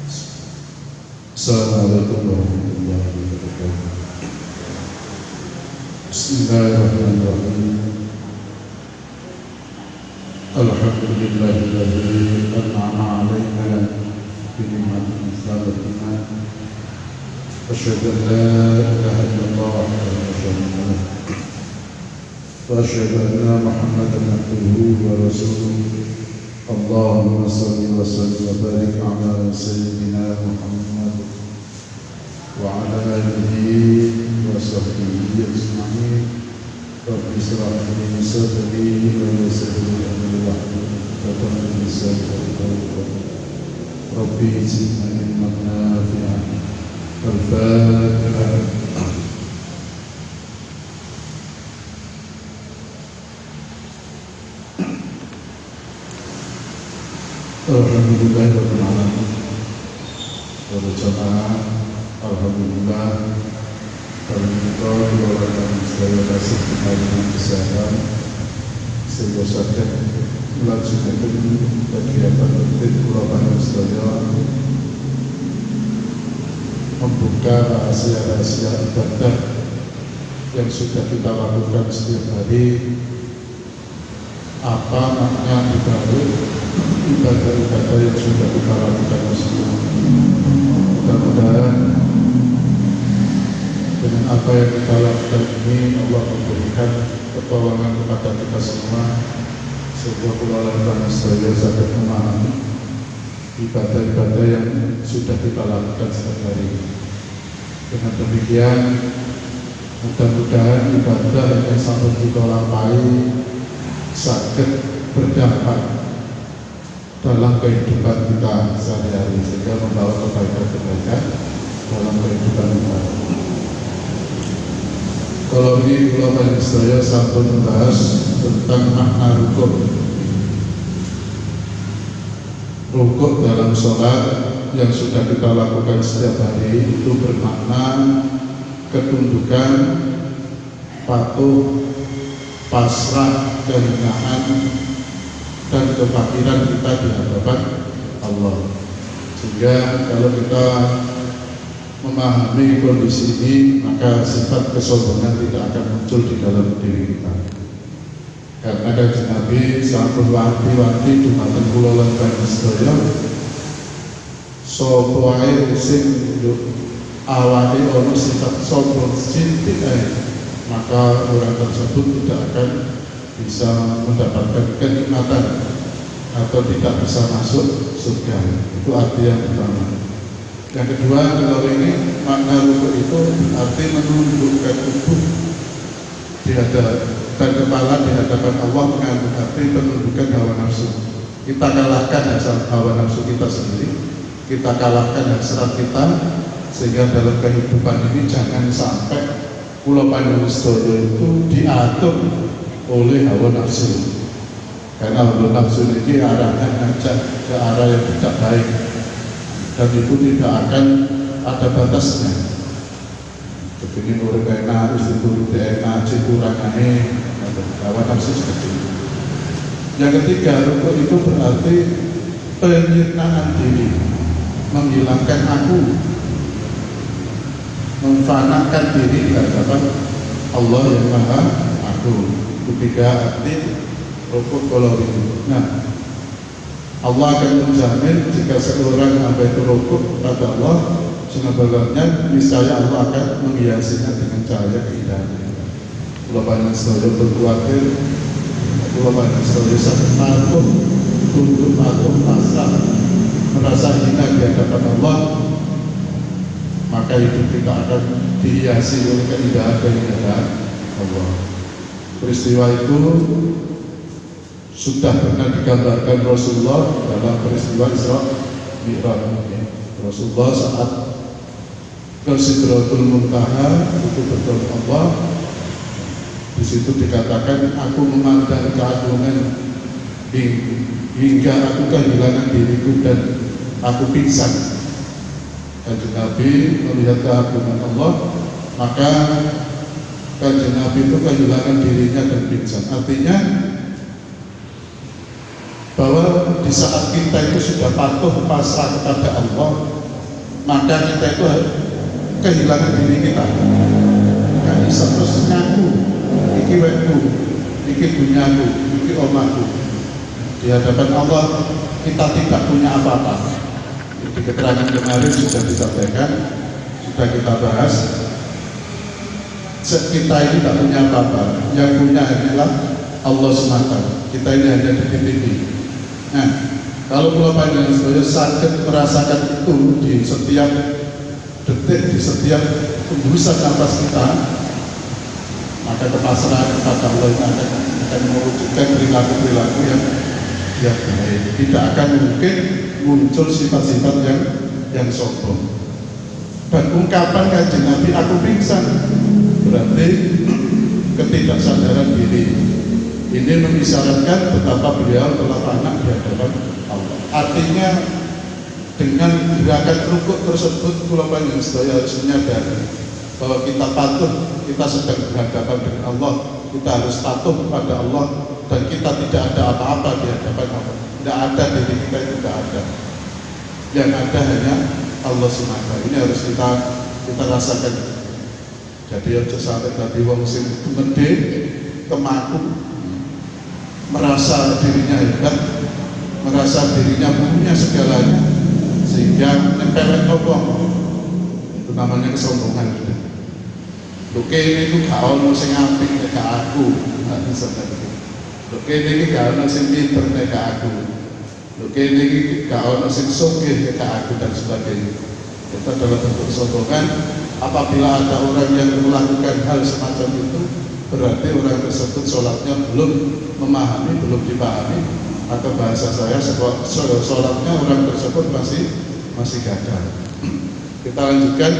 Assalamualaikum warahmatullahi wabarakatuh. Bismillahirrahmanirrahim. Alhamdulillahilladzi an'ama 'alaina bi ni'matil Islam wal iman. Asyhadu an la ilaha illallah wahdahu la syarika lah. Wa asyhadu anna Muhammadan abduhu wa rasuluh. Allahumma shalli wa sallim wa barik 'ala sayyidina Muhammad wa 'ala alihi wa sahbihi ajma'in. Rabbi shrah li sadri wa yassir li amri wahlul 'uqdatam min lisani yafqahu qawli. Rabbi zidni ilman nafi'an. Al-Fatihah. Alhamdulillahirabbil alamin. Para jamaah, alhamdulillah kami kita diwalakan sedaya kasih dengan kesehatan sehingga saged melanjutkan kegiatan rutin kula panjenengan sedaya membuka rahasia-rahasia ibadah yang sudah kita lakukan setiap hari. Apa makna dibalik ibadah-ibadah yang sudah kita lakukan semua. Mudah-mudahan dengan apa yang kita lakukan ini Allah memberikan pertolongan kepada kita semua sehingga kulalan saya sangat memahami ibadah-ibadah yang sudah kita lakukan setiap hari. Dengan demikian mudah-mudahan ibadah yang sampai kita lampaui sakit berdampak dalam kehidupan kita sehari-hari sehingga membawa kebaikan-kebaikan dalam kehidupan kita. Kalau ini ulama saya sampai membahas tentang makna rukuk. Rukuk dalam sholat yang sudah kita lakukan setiap hari itu bermakna ketundukan, patuh, pasrah, kehinaan dan kefakiran kita di hadapan Allah. Sehingga kalau kita memahami kondisi ini, maka sifat kesombongan tidak akan muncul di dalam diri kita. Karena Kanjeng Nabi sampun wanti-wanti dumateng kula lan panjenengan sedaya, sapa wae sing awake ana sifat sombong sithik ae, maka orang tersebut tidak akan bisa mendapatkan kenikmatan atau tidak bisa masuk surga. Itu arti yang pertama. Yang kedua, kalau ini makna rukuk itu arti menundukkan tubuh di dan kepala di hadapan Allah, mengandung arti penundukan hawa nafsu. Kita kalahkan hawa nafsu kita sendiri, kita kalahkan hasrat kita, sehingga dalam kehidupan ini jangan sampai kula panjenengan sedaya itu diatur oleh hawa nafsu. Karena hawa nafsu ini arahnya ngajak ke arah yang tidak baik, dan itu tidak akan ada batasnya. Begini urip enak, istri turut enak, kurang aneh, hawa nafsu seperti itu. Yang ketiga, rukuk itu berarti penyirnaan diri, menghilangkan aku, memfanakan diri di hadapan Allah yang Maha Agung. Ketiga arti rukuk kalau itu. Nah, Allah akan menjamin jika seorang hamba itu rukuk pada Allah, sebenarnya misalnya Allah akan menghiasinya dengan cahaya keindahannya. Kula panjenengan sedaya berkuatir, kula panjenengan sedaya sangat patuh, tunduk patuh, pasrah, merasa hina di hadapan Allah, maka hidup kita akan dihiasi oleh keindahan Allah. Peristiwa itu sudah pernah digambarkan Rasulullah dalam peristiwa Isra Mi'raj. Rasulullah saat ke Sidratul Muntaha itu bertemu Allah. Di situ dikatakan, aku memandang keagungan hingga aku kehilangan diriku dan aku pingsan. Kanjeng Nabi melihat keagungan Allah, maka Kanjeng Nabi itu kehilangan dirinya dan pingsan. Artinya bahwa di saat kita itu sudah patuh pasrah kepada Allah, maka kita itu kehilangan diri kita. Gak bisa terus ngaku, iki wekku, iki dunyaku, iki omahku. Di hadapan Allah kita tidak punya apa-apa. Di keterangan kemarin sudah disampaikan, sudah kita bahas. Kita ini tidak punya apa-apa, yang punya adalah Allah semata. Kita ini hanya dititipi. Nah, kalau Pulau Panjang Sedoyo sakit merasakan itu di setiap detik, di setiap hembusan nafas kita, maka kepasrahan kepada Allah itu akan mewujudkan perilaku-perilaku yang baik. Tidak akan mungkin muncul sifat-sifat yang sombong. Dan ungkapan Kanjeng Nabi, aku pingsan, berarti ketidaksadaran diri. Ini mengisyaratkan betapa beliau telah panak di hadapan Allah. Artinya dengan gerakan rukuk tersebut, Pulau Panjang Sedoyo harus menyadari bahwa kita patuh, kita sedang berhadapan dengan Allah, kita harus patuh kepada Allah, dan kita tidak ada apa-apa di hadapan Allah. Tidak ada, diri kita itu tidak ada. Yang ada hanya Allah semata. Ini harus kita rasakan. Jadi aja sampai tadi wong sing gede kemaku, merasa dirinya hebat, merasa dirinya punya segalanya, sehingga nempelin ngomong. Itu namanya kesombongan. Loh kene iku gak ono sing apik nek aku, gak bisa begitu. Loh kene iki gak ono sing pinter nek aku. Loh kene iki gak ono sing sugih nek aku, dan sebagainya. Itu adalah bentuk kesombongan. Apabila ada orang yang melakukan hal semacam itu, berarti orang tersebut sholatnya belum memahami, belum dipahami, atau bahasa saya sholatnya orang tersebut masih gagal. Kita lanjutkan.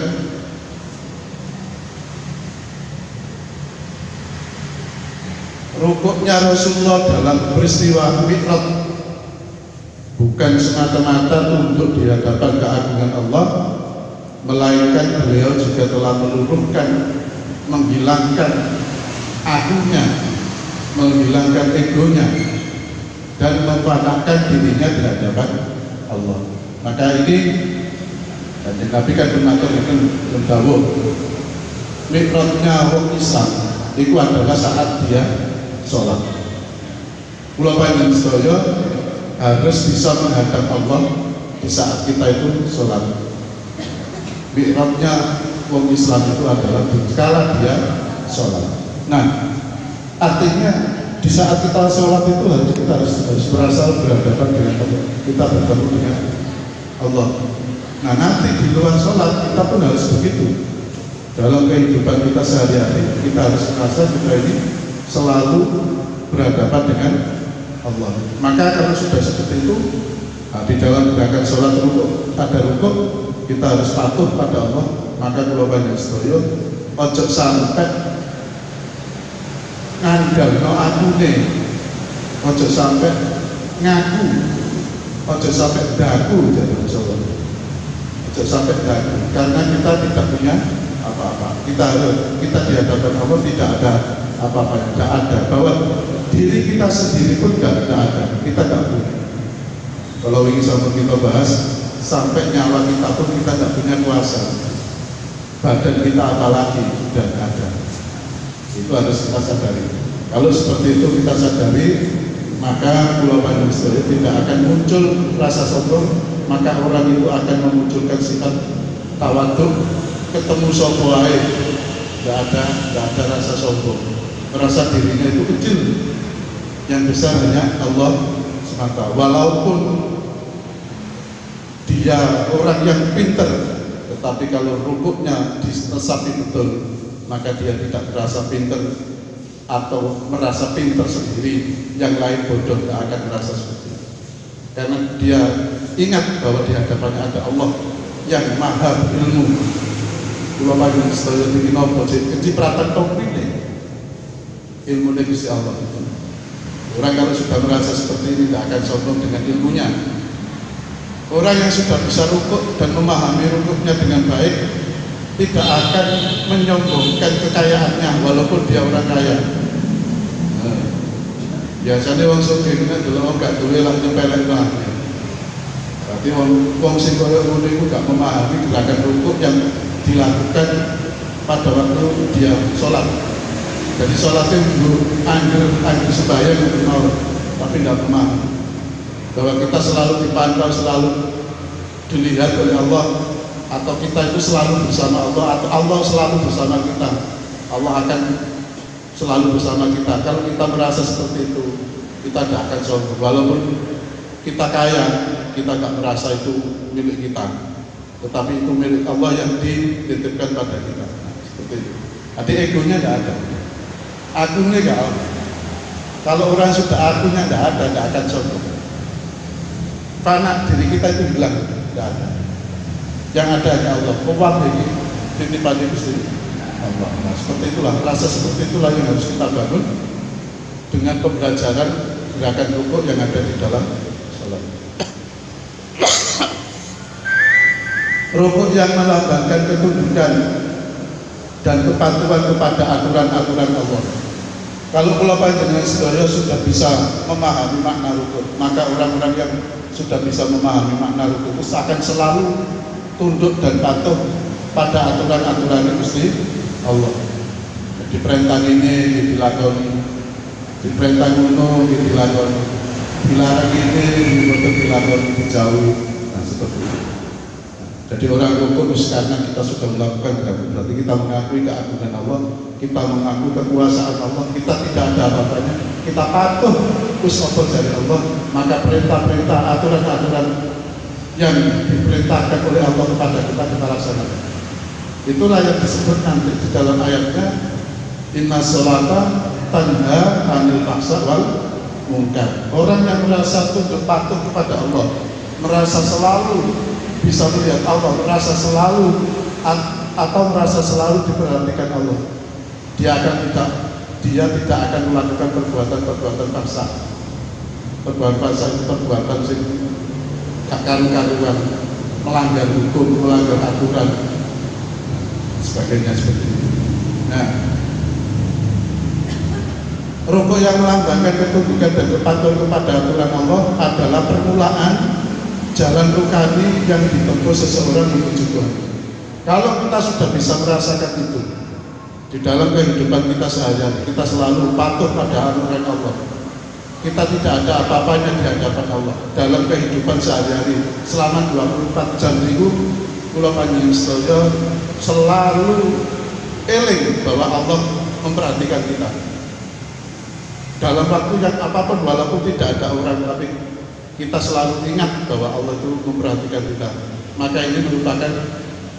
Rukuknya Rasulullah dalam peristiwa Mi'raj bukan semata-mata untuk di hadapan keagungan Allah, melainkan beliau juga telah meluruhkan, menghilangkan akunya, menghilangkan egonya, dan memfanakkan dirinya di hadapan Allah. Maka ini Nabi kan mengatur itu mendawuh Mi'rajnya wong Islam itu adalah saat dia sholat. Pulau Panjang Sedoyo harus bisa menghadap Allah di saat kita itu sholat. Mi'rajnya wong Islam itu adalah kala dia sholat. Nah, artinya di saat kita sholat itu kita harus merasa berhadapan dengan Allah, kita bertemu dengan Allah. Nah, nanti di luar sholat kita pun harus begitu. Dalam kehidupan kita sehari-hari kita harus merasa kita ini selalu berhadapan dengan Allah. Maka kalau sudah seperti itu, di dalam gerakan sholat rukuk, ada rukuk, kita harus patuh pada Allah. Maka Pulau Panjang Sedoyo ojo sampai ngandalno akune, ojo sampai ngaku, ojo sampai daku, ojo sampai daku, karena kita tidak punya apa-apa. Kita di hadapan Allah tidak ada apa-apa, tidak ada, bahwa diri kita sendiri pun tidak ada, kita tidak punya. Kalau ingin sama kita bahas, sampai nyawa kita pun kita tidak punya kuasa. Badan kita apalagi sudah ada. Itu harus kita sadari. Kalau seperti itu kita sadari, maka Pulau Panjang Sedoyo tidak akan muncul rasa sombong. Maka orang itu akan memunculkan sifat tawaduk, ketemu sombong aja, tidak ada rasa sombong, merasa dirinya itu kecil, yang besar hanya Allah semata. Walaupun dia orang yang pinter, tetapi kalau rukuknya diresapi betul, maka dia tidak merasa pinter atau merasa pinter sendiri, yang lain bodoh, tidak akan merasa seperti itu. Karena dia ingat bahwa di hadapannya ada Allah yang maha ilmu. Pulau Panjang Sedoyo ini nopo kecipratan komprine ilmu Gusti Allah. Orang kalau sudah merasa seperti ini tidak akan sombong dengan ilmunya. Orang yang sudah bisa rukuk dan memahami rukuknya dengan baik tidak akan menyombongkan kekayaannya walaupun dia orang kaya. Biasanya wong sugih nek delok gak duwe lah nyepelek banget. Berarti wong sing koyo ngono iku gak memahami gerakan rukuk yang dilakukan pada waktu dia sholat. Jadi sholatnya dulu anggur sembahyang tapi tidak memahami bahwa kita selalu dipantau, selalu dilihat oleh Allah, atau kita itu selalu bersama Allah, atau Allah selalu bersama kita. Allah akan selalu bersama kita. Kalau kita merasa seperti itu, kita tidak akan sombong. Walaupun kita kaya, kita tidak merasa itu milik kita, tetapi itu milik Allah yang dititipkan pada kita. Nah, seperti itu. Jadi egonya tidak ada, akunya tidak ada. Kalau orang sudah akunya tidak ada, tidak akan sombong. Fana diri kita itu hilang, tidak ada. Yang ada hanya Allah. Uang ini titipan Gusti Allah. Nah, seperti itulah, rasa seperti itulah yang harus kita bangun dengan pembelajaran gerakan rukuk yang ada di dalam salat. Rukuk yang melambangkan ketundukan dan kepatuhan kepada aturan-aturan Allah. Kalau panjenengan sedaya sudah bisa memahami makna rukuk, maka orang-orang yang sudah bisa memahami makna rukuk akan selalu tunduk dan patuh pada aturan-aturan Gusti Allah. Diperintah ini dilakoni, diperintah ngono dilakoni, dilarang ini dilakoni, dijauhi. Nah, seperti itu. Jadi orang rukuk karena kita sudah melakukan berarti kita mengakui keagungan Allah, kita mengakui kekuasaan Allah, kita tidak ada apa-apanya, kita patuh usaha dari Allah, maka perintah-perintah, aturan-aturan yang diperintahkan oleh Allah kepada kita laksanakan. Itulah yang disebut nanti di dalam ayatnya, inna sholata tanha anil fahsya wal munkar. Orang yang merasa tunduk patuh kepada Allah, merasa selalu bisa melihat Allah, merasa selalu atau merasa selalu diperhatikan Allah, dia tidak akan melakukan perbuatan fahsya. Perbuatan fahsya itu perbuatan sing karuan, melanggar hukum, melanggar aturan, sebagainya seperti itu. Nah, rukuk yang melambangkan ketundukan dan kepatuhan kepada aturan Allah adalah permulaan jalan rukani yang ditempuh seseorang menuju Tuhan. Kalau kita sudah bisa merasakan itu di dalam kehidupan kita sehari-hari, kita selalu patuh pada aturan Allah, kita tidak ada apa-apanya di hadapan Allah dalam kehidupan sehari-hari selama 24 jam itu, kula panjenengan sedaya selalu eling bahwa Allah memperhatikan kita dalam waktu yang apapun, walaupun tidak ada orang, tapi kita selalu ingat bahwa Allah itu memperhatikan kita. Maka ini merupakan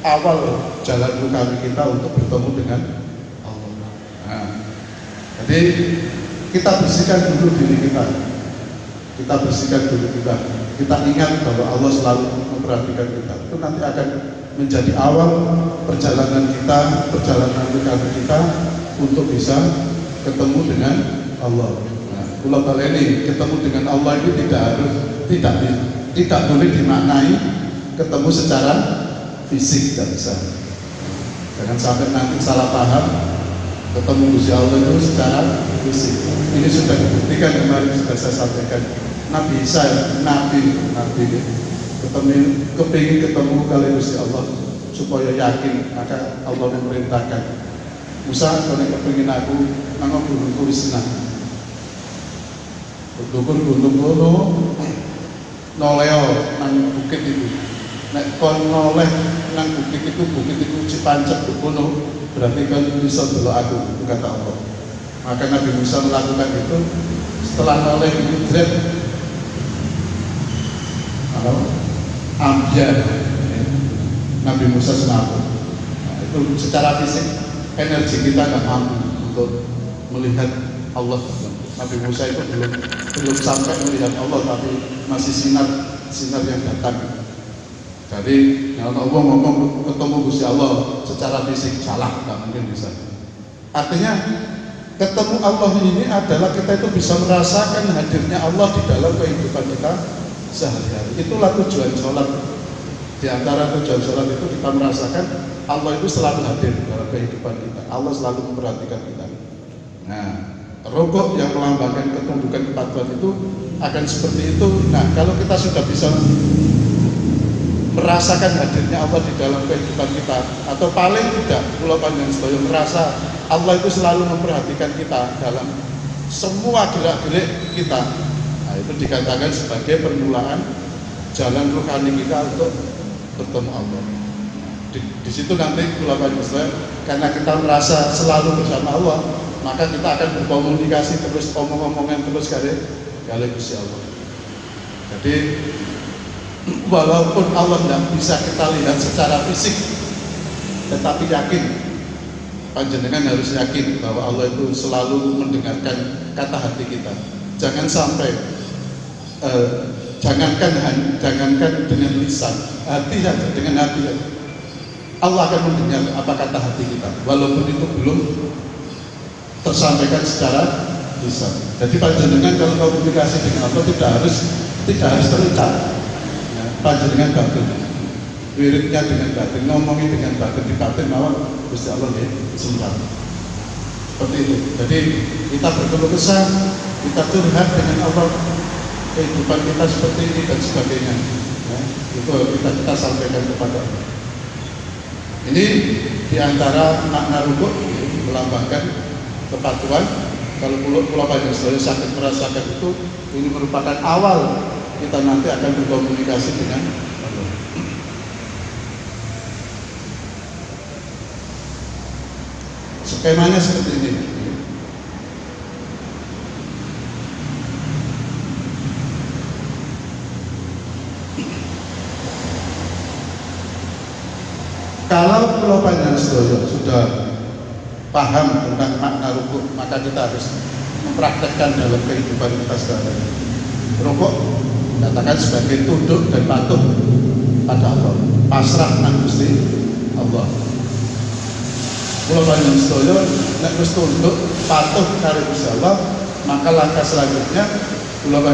awal jalan kami kita untuk bertemu dengan Allah. Nah, jadi kita bersihkan dulu diri kita, kita ingat bahwa Allah selalu memperhatikan kita. Itu nanti akan menjadi awal perjalanan kita, perjalanan kami kita untuk bisa ketemu dengan Allah. Kalau kali ini ketemu dengan Allah itu tidak boleh dimaknai ketemu secara fisik, tidak bisa. Jangan sampai nanti salah paham ketemu Gusti Allah itu secara fisik. Ini sudah dibuktikan kemarin, sudah saya sampaikan. Nabi Isa, Nabi kepingin ketemu kali Gusti Allah supaya yakin, maka Allah memerintahkan Musa, kalau kepingin aku nang gunung Turisna, gunung kono noleo nang bukit itu. Nek kon noleh nang bukit itu Cipancet kono, berarti kan bisa delok aku, itu kata Allah. Maka Nabi Musa melakukan itu. Setelah noleh itu dread ambiar, Nabi Musa semaput. Nah, itu secara fisik energi kita nggak mampu untuk melihat Allah. Nabi Musa itu belum sampai melihat Allah, tapi masih sinar yang datang. Jadi kalau Allah ngomong ketemu Gusti Allah secara fisik, salah, nggak mungkin bisa. Artinya ketemu Allah ini adalah kita itu bisa merasakan hadirnya Allah di dalam kehidupan kita sehari-hari. Itulah tujuan sholat. Di antara tujuan sholat itu kita merasakan Allah itu selalu hadir dalam kehidupan kita. Allah selalu memperhatikan kita. Nah, rukuk yang melambangkan ketundukan kepatuhan itu akan seperti itu. Nah, kalau kita sudah bisa merasakan hadirnya Allah di dalam kehidupan kita, atau paling tidak kula panjenengan sedaya merasa Allah itu selalu memperhatikan kita dalam semua gerak-gerik kita, nah, itu dikatakan sebagai permulaan jalan rohani kita untuk bertemu Allah. Di situ nanti kula panjenengan, karena kita merasa selalu bersama Allah, maka kita akan berkomunikasi terus, omong-omongan terus kali Gusti Allah. Jadi walaupun Allah tidak bisa kita lihat secara fisik, tetapi yakin, panjenengan harus yakin bahwa Allah itu selalu mendengarkan kata hati kita. Jangan sampai jangankan dengan lisan, hati saja, dengan hati saja Allah akan mendengar apa kata hati kita, walaupun itu belum tersampaikan secara lisan. Jadi panjenengan kalau komunikasi dengan Allah tidak harus terucap, ya, panjenengan batin, wiridnya dengan batin, ngomongin dengan batin, di batin mawon Gusti Allah ya sempat seperti itu. Jadi kita berkeluh kesah, kita curhat dengan Allah, kehidupan kita seperti ini dan sebagainya, ya, itu kita sampaikan kepada Allah. Ini diantara makna rukuk, melambangkan kepatuhan. Kalau pulau panjang saya sakit merasakan itu, ini merupakan awal kita nanti akan berkomunikasi dengan Allah. Skemanya seperti ini. Kalau pulau panjang sedaya sudah paham tentang makna rukuk, maka kita harus mempraktekkan dalam kehidupan kita sehari-hari. Rukuk katakan sebagai tunduk dan patuh pada Allah, pasrah nang Gusti Allah. Pulau panjang sedaya nek wis tunduk patuh karo Gusti Allah, maka langkah selanjutnya pulau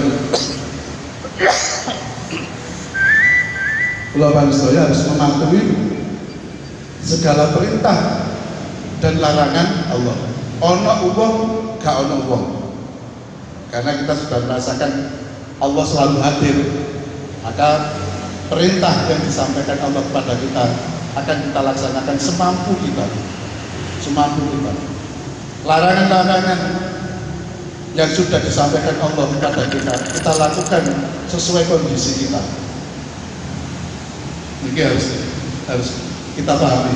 panjang sedaya harus mematuhi segala perintah dan larangan Allah. Ono uang, gak ono uang. Karena kita sudah merasakan Allah selalu hadir, maka perintah yang disampaikan Allah kepada kita akan kita laksanakan semampu kita. Larangan-larangan yang sudah disampaikan Allah kepada kita lakukan sesuai kondisi kita. Ini harus kita pahami.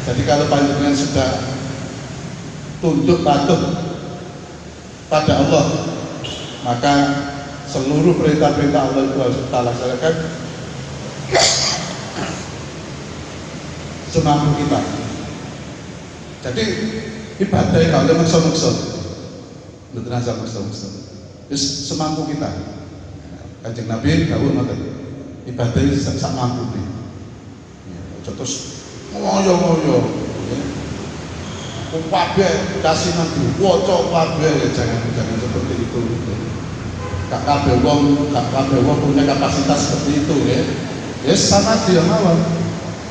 Jadi kalau panjenengan sudah tunduk patuh pada Allah, maka seluruh perintah-perintah Allah itu harus kita laksanakan semampu kita. Jadi ibadah kalau maksa-maksa, betul aja maksa-maksa. Semampu kita. Kanjeng Nabi dawuh ngoten, ibadah iki sak mampu iki. Terus ngoyo-ngoyo, kabeh kasih nanti, waca kabeh, jangan seperti itu. Gak kabeh wong punya kapasitas seperti itu, ya. Ya sama dia mawon.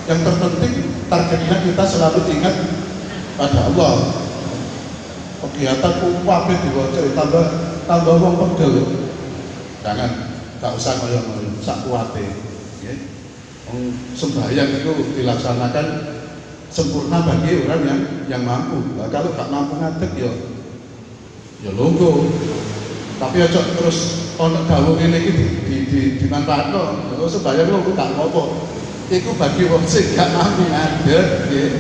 Yang terpenting targetnya kita selalu ingat pada Allah. Kegiatan kabeh diwaca tambah wong pegel. Jangan, gak usah ngoyo-ngoyo, sak kuwate, nggih. Sembahyang itu dilaksanakan sempurna bagi orang yang mampu. Nah, kalau gak mampu ngadeg ya longgo. Tapi aja terus ono dawuh ngene iki dimanfaatno. Kalau sembahyang longgo gak apa-apa. Iku bagi wong sing gak mampu ngadeg nggih.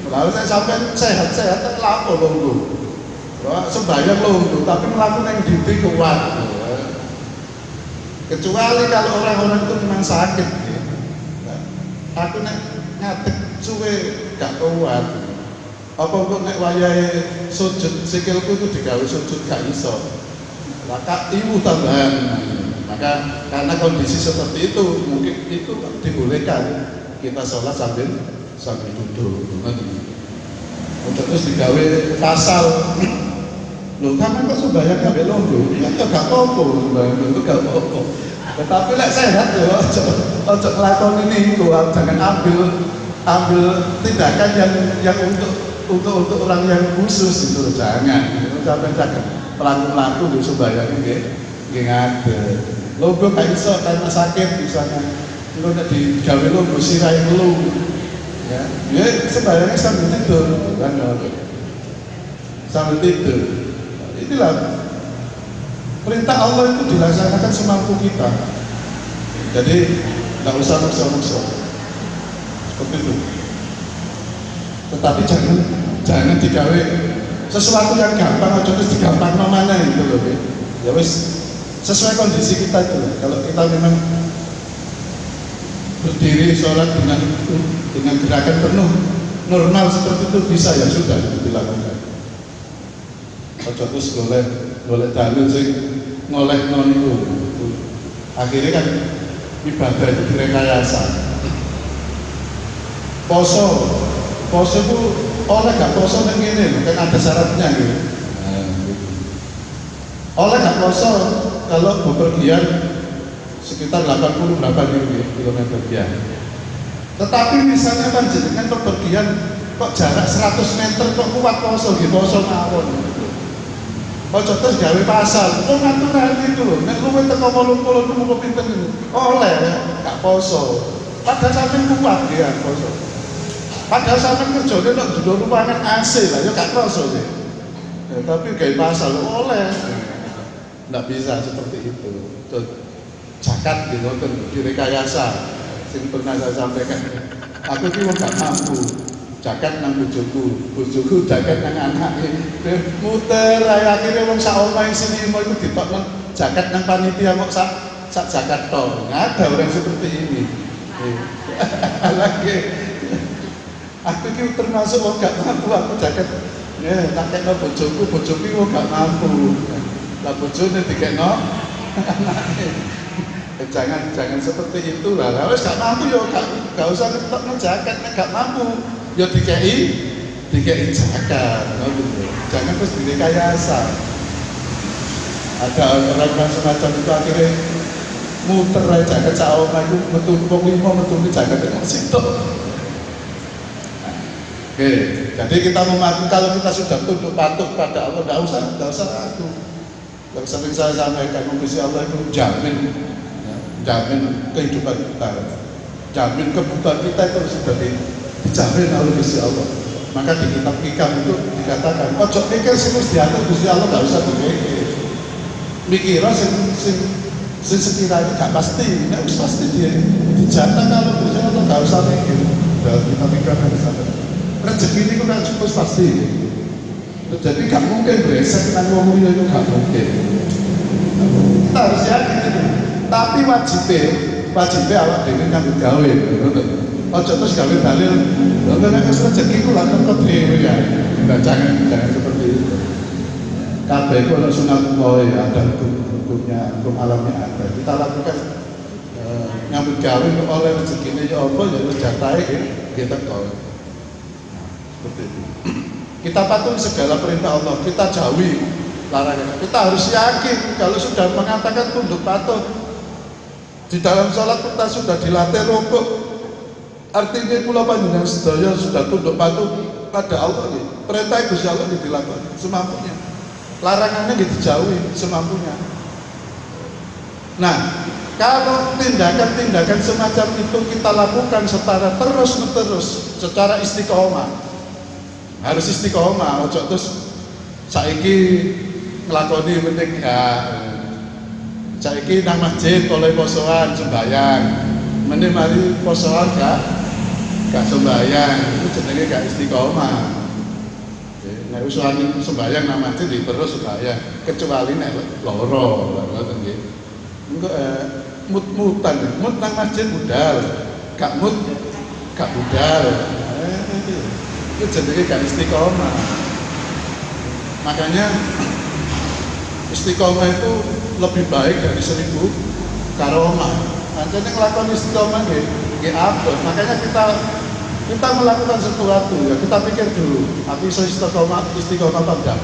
Lalu saya sampai sehat-sehat lapo longgo. Sembahyang longgo tapi melakukan yang diti kuat. Kecuali kalau orang-orang itu memang sakit. Aku nek ngadeg suwe gak kuat. Apa kok nek wayahe sujud sikilku itu digawe sujud gak iso. Maka ibu tambahan. Maka karena kondisi seperti itu mungkin itu dibolehkan kita sholat sambil duduk. Terus digawe pasal. Loh kan kok sembahyang kabeh longgo. Ya gak apa-apa sembahyang itu gak apa-apa. Tetapi lek sehat ya ojo nglakoni niku, jangan ambil tindakan yang untuk orang yang khusus itu, jangan. sampeyan saged mlaku-mlaku lho sembayang nggih ngadeg. Logo gak iso karena sakit misalnya. Engko nek digawe logo sirahe melu. Ya, sembayangnya sambil tidur kan sambil tidur. Itulah perintah Allah itu dilaksanakan semampu kita. Jadi nggak usah maksa-maksa seperti itu. Tetapi jangan digawe sesuatu yang gampang aja terus digampang namanya itu loh. Ya wis sesuai kondisi kita itu. Kalau kita memang berdiri sholat dengan gerakan penuh normal seperti itu bisa, ya sudah dilakukan. Ojo terus golek dalil sing ngolehno niku. Akhirnya kan ibadah itu direkayasa. Poso itu oleh gak poso nek ngene kan ada syaratnya gitu. Oleh gak poso kalau bepergian sekitar 80 berapa kilometer ya. Tetapi misalnya panjenengan bepergian kok jarak 100 meter kok kuat poso nggih poso mawon. Ojo terus gawe pasal, kok ngaturan itu lho, nek luwih teko 80 nemu pinten itu. Oleh gak poso. Padahal sampeyan kuat ya poso. Padahal sampeyan kerjane nek jero ruangan AC lah ya gak kroso sih. Ya, tapi gawe pasal oleh. Nggak bisa seperti itu. Zakat di ngoten direkayasa. Sing pernah saya sampaikan. Aku ki wong gak mampu. Zakat nang bojoku zakat nang anake. Muter ae akhire wong sak omahe sini mau iku ditokno zakat nang panitia kok sak zakat to. Ada orang seperti ini. Lagi aku ki termasuk wong gak mampu aku zakat. Ya, tak kena bojoku wong gak mampu. Lah bojone dikekno anake. Jangan seperti itu lah. Wis gak mampu ya gak usah ngetokno zakat, nek gak mampu ya dikei zakat. Jangan terus direkayasa. Ada orang semacam itu akhirnya muter aja zakat sak omah iku metu wong limo metu zakat nek sitok. Oke, jadi kita mematuhi kalau kita sudah tunduk patuh pada Allah, tidak usah ragu. Yang sering saya sampaikan, Gusti Allah itu jamin kehidupan kita, jamin kebutuhan kita itu sudah dijamin oleh Gusti Allah. Maka di kitab Hikam itu dikatakan, ojo mikir sing wis diatur Gusti Allah, nggak usah dipikir. Mikirnya sing sekiranya gak pasti, nggak usah pasti dia dijatah kalau Gusti Allah nggak usah mikir. Dalam kitab Hikam ada satu. Rezeki ini kan cukup pasti. Jadi gak mungkin beresek nang wong liya itu gak mungkin. Kita harus yakin itu. Tapi wajibnya awak dhewe nyambut gawe. Ojo terus gawe dalil. Lha nek wis rezeki ku lak kok dhewe ya. Jangan seperti itu. Kabeh ku ana sunatullah ada hukumnya, hukum alamnya ada. Kita lakukan nyambut gawe oleh rezekine ya apa ya wis jatahe kita kok. Seperti itu. Kita patuhi segala perintah Allah, kita jauhi larangan. Kita harus yakin kalau sudah mengatakan tunduk patuh di dalam sholat kita sudah dilatih rukuk. Artinya pula panjenengan sedaya sudah tunduk patuh pada Allah. Perintah Gusti Allah dilakukan semampunya, larangannya dijauhi semampunya. Nah, kalau tindakan-tindakan semacam itu kita lakukan secara terus-menerus, secara istiqomah. Harus istiqomah, ojo terus saiki nglakoni penting ya. Saiki nang masjid oleh posoan sembahyang. Meneh mari posoan gak sembahyang, itu jenenge gak istiqomah. Nek wis sembahyang nang masjid terus sembahyang, kecuali nek loro, ngoten nggih. Engko mut-mutan, mut nang masjid budal, gak mut gak budal. Itu jenenge gak istiqomah. Makanya istiqomah itu lebih baik dari 1000 karomah. Makanya ngelakon istiqomah nggih abot. Makanya kita melakukan sesuatu ya kita pikir dulu, aku iso istiqomah apa enggak?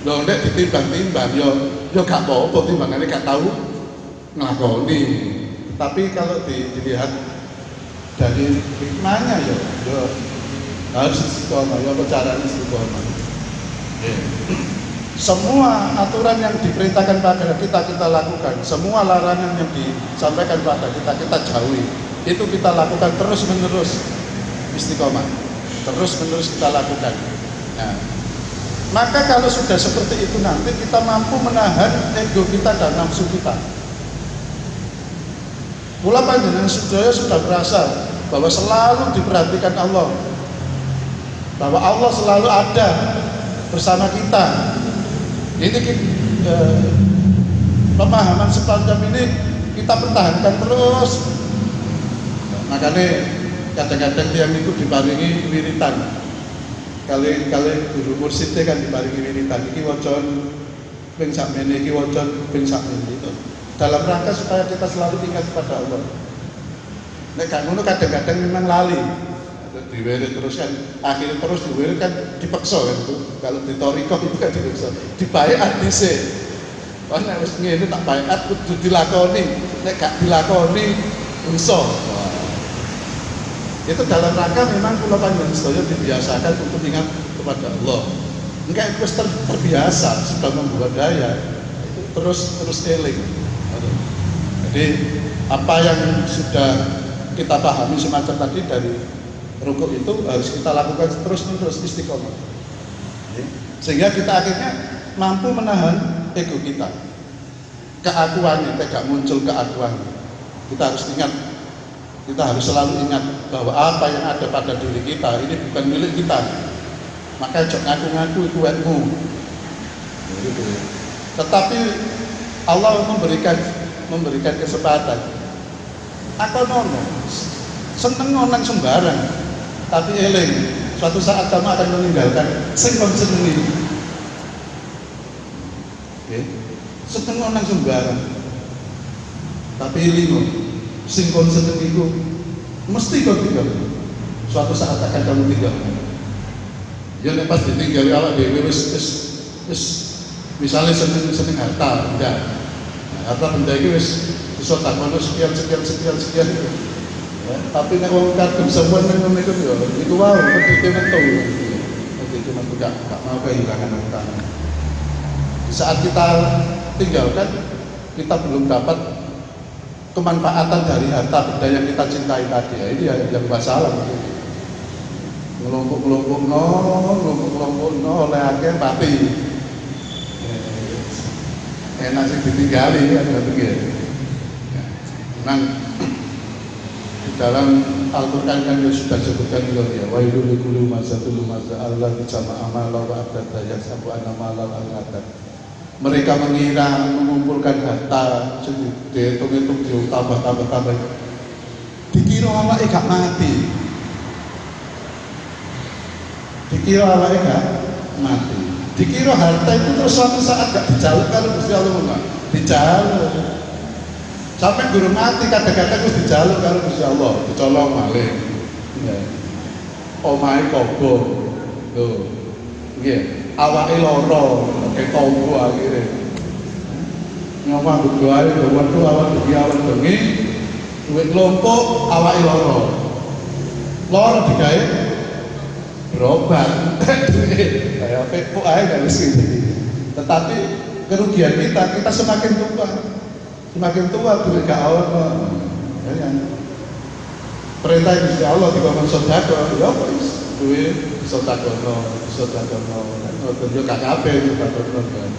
Lho nek ditimbang-timbang yo gak apa-apa timbangane gak tahu nglakoni. Tapi kalau dilihat dari hikmahnya ya harus istiqomah, ya apa caranya istiqomah. Semua aturan yang diperintahkan pada kita lakukan, semua larangan yang disampaikan pada kita jauhi. Itu kita lakukan terus menerus, istiqomah, terus menerus kita lakukan. Nah, maka kalau sudah seperti itu nanti kita mampu menahan ego kita dan nafsu kita. Kula panjenengan sedaya sudah merasa bahwa selalu diperhatikan Allah, bahwa Allah selalu ada bersama kita. Ini pemahaman semacam ini kita pertahankan terus. Makanya kadang-kadang tiang itu diparingi wiritan. Kali guru mursyidnya kan diparingi wiritan. Iki wajon ping sakmene, iki wajon ping sakmene itu. Dalam rangka supaya kita selalu ingat kepada Allah. Nek gak ngono kadang-kadang memang lali. Diwirid terus kan, akhirnya terus diwirid kan dipaksa kan itu. Kalau di torikoh itu kan dipaksa. Dibayat dhisik. Wah nek wis ngene tak bayat kudu dilakoni. Nek gak dilakoni dosa. Itu dalam rangka memang kula panjenengan sedaya dibiasakan untuk ingat kepada Allah. Enggak itu terbiasa, sudah membudaya. Itu terus eling. Jadi apa yang sudah kita pahami semacam tadi dari rukuk itu harus kita lakukan terus-menerus istiqomah. Sehingga kita akhirnya mampu menahan ego kita. Keakuannya, tidak muncul keakuan. Kita harus ingat, kita harus selalu ingat bahwa apa yang ada pada diri kita ini bukan milik kita. Maka jangan ngaku-ngaku itu wetmu. Tetapi Allah memberikan kesempatan. Atau nono, seneng nonang sembarang, tapi eling, suatu saat kamu akan meninggalkan sing kon senengi. Seneng nonang sembarang, tapi eling sing kon senengi itu mesti kau tinggal. Suatu saat akan kamu tinggalkan. Ya nek pas ditinggali awak dhewe wis misale seneng harta, enggak. Harta benda iki wis iso takono sekian itu. Ya, tapi nek wong kadung sampeyan nang ngene iku wae penting metu. Penting metu gak mau kehilangan harta. Di saat kita tinggalkan, kita belum dapat kemanfaatan dari harta benda yang kita cintai tadi. Ya, ini yang masalah. Ngelompok no oleh akeh pati. Enak sih ditinggali kan begitu. Memang di dalam Al-Quran kan sudah disebutkan ya wailul likulli mazatul maza Allah bijama amala wa abada yasabu anamala al-adat. Mereka mengira mengumpulkan harta dihitung-hitung tambah dikira awake gak mati, dikira awake gak mati, dikira harta itu terus suatu saat gak dijaluk kalau Gusti Allah dijaluk. Sampai guru mati kadang-kadang harus dijaluk karo Gusti Allah, dicolong malih. Omahe kobong. Tuh. Nggih, awake lara, ketombo akhire. Ngomong berdoa itu awak bengi, duit kelompok awake lara. Lara digawe berobat. Kayak pepuk ae gak wis iki. Tetapi kerugian kita semakin tua duit gak awal. Ya. Perintah Gusti Allah dikon sedekah, ya wis duit sedekah. Yo gak kabeh sedekah kan.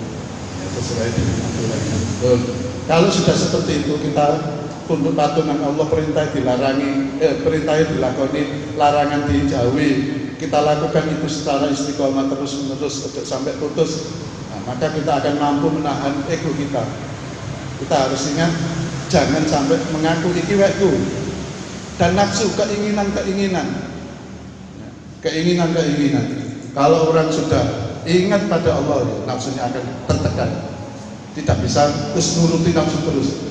Ya sesuai dengan aturannya. Kalau sudah seperti itu kita tunduk patuh dengan Allah, perintah dilakoni, larangan dijauhi. Kita lakukan itu secara istiqomah terus-menerus sampai putus. Nah, maka kita akan mampu menahan ego kita. Kita harus ingat jangan sampai mengaku iki wekku. Dan nafsu, keinginan. Kalau orang sudah ingat pada Allah, nafsunya akan tertekan. Tidak bisa terus nuruti nafsu terus.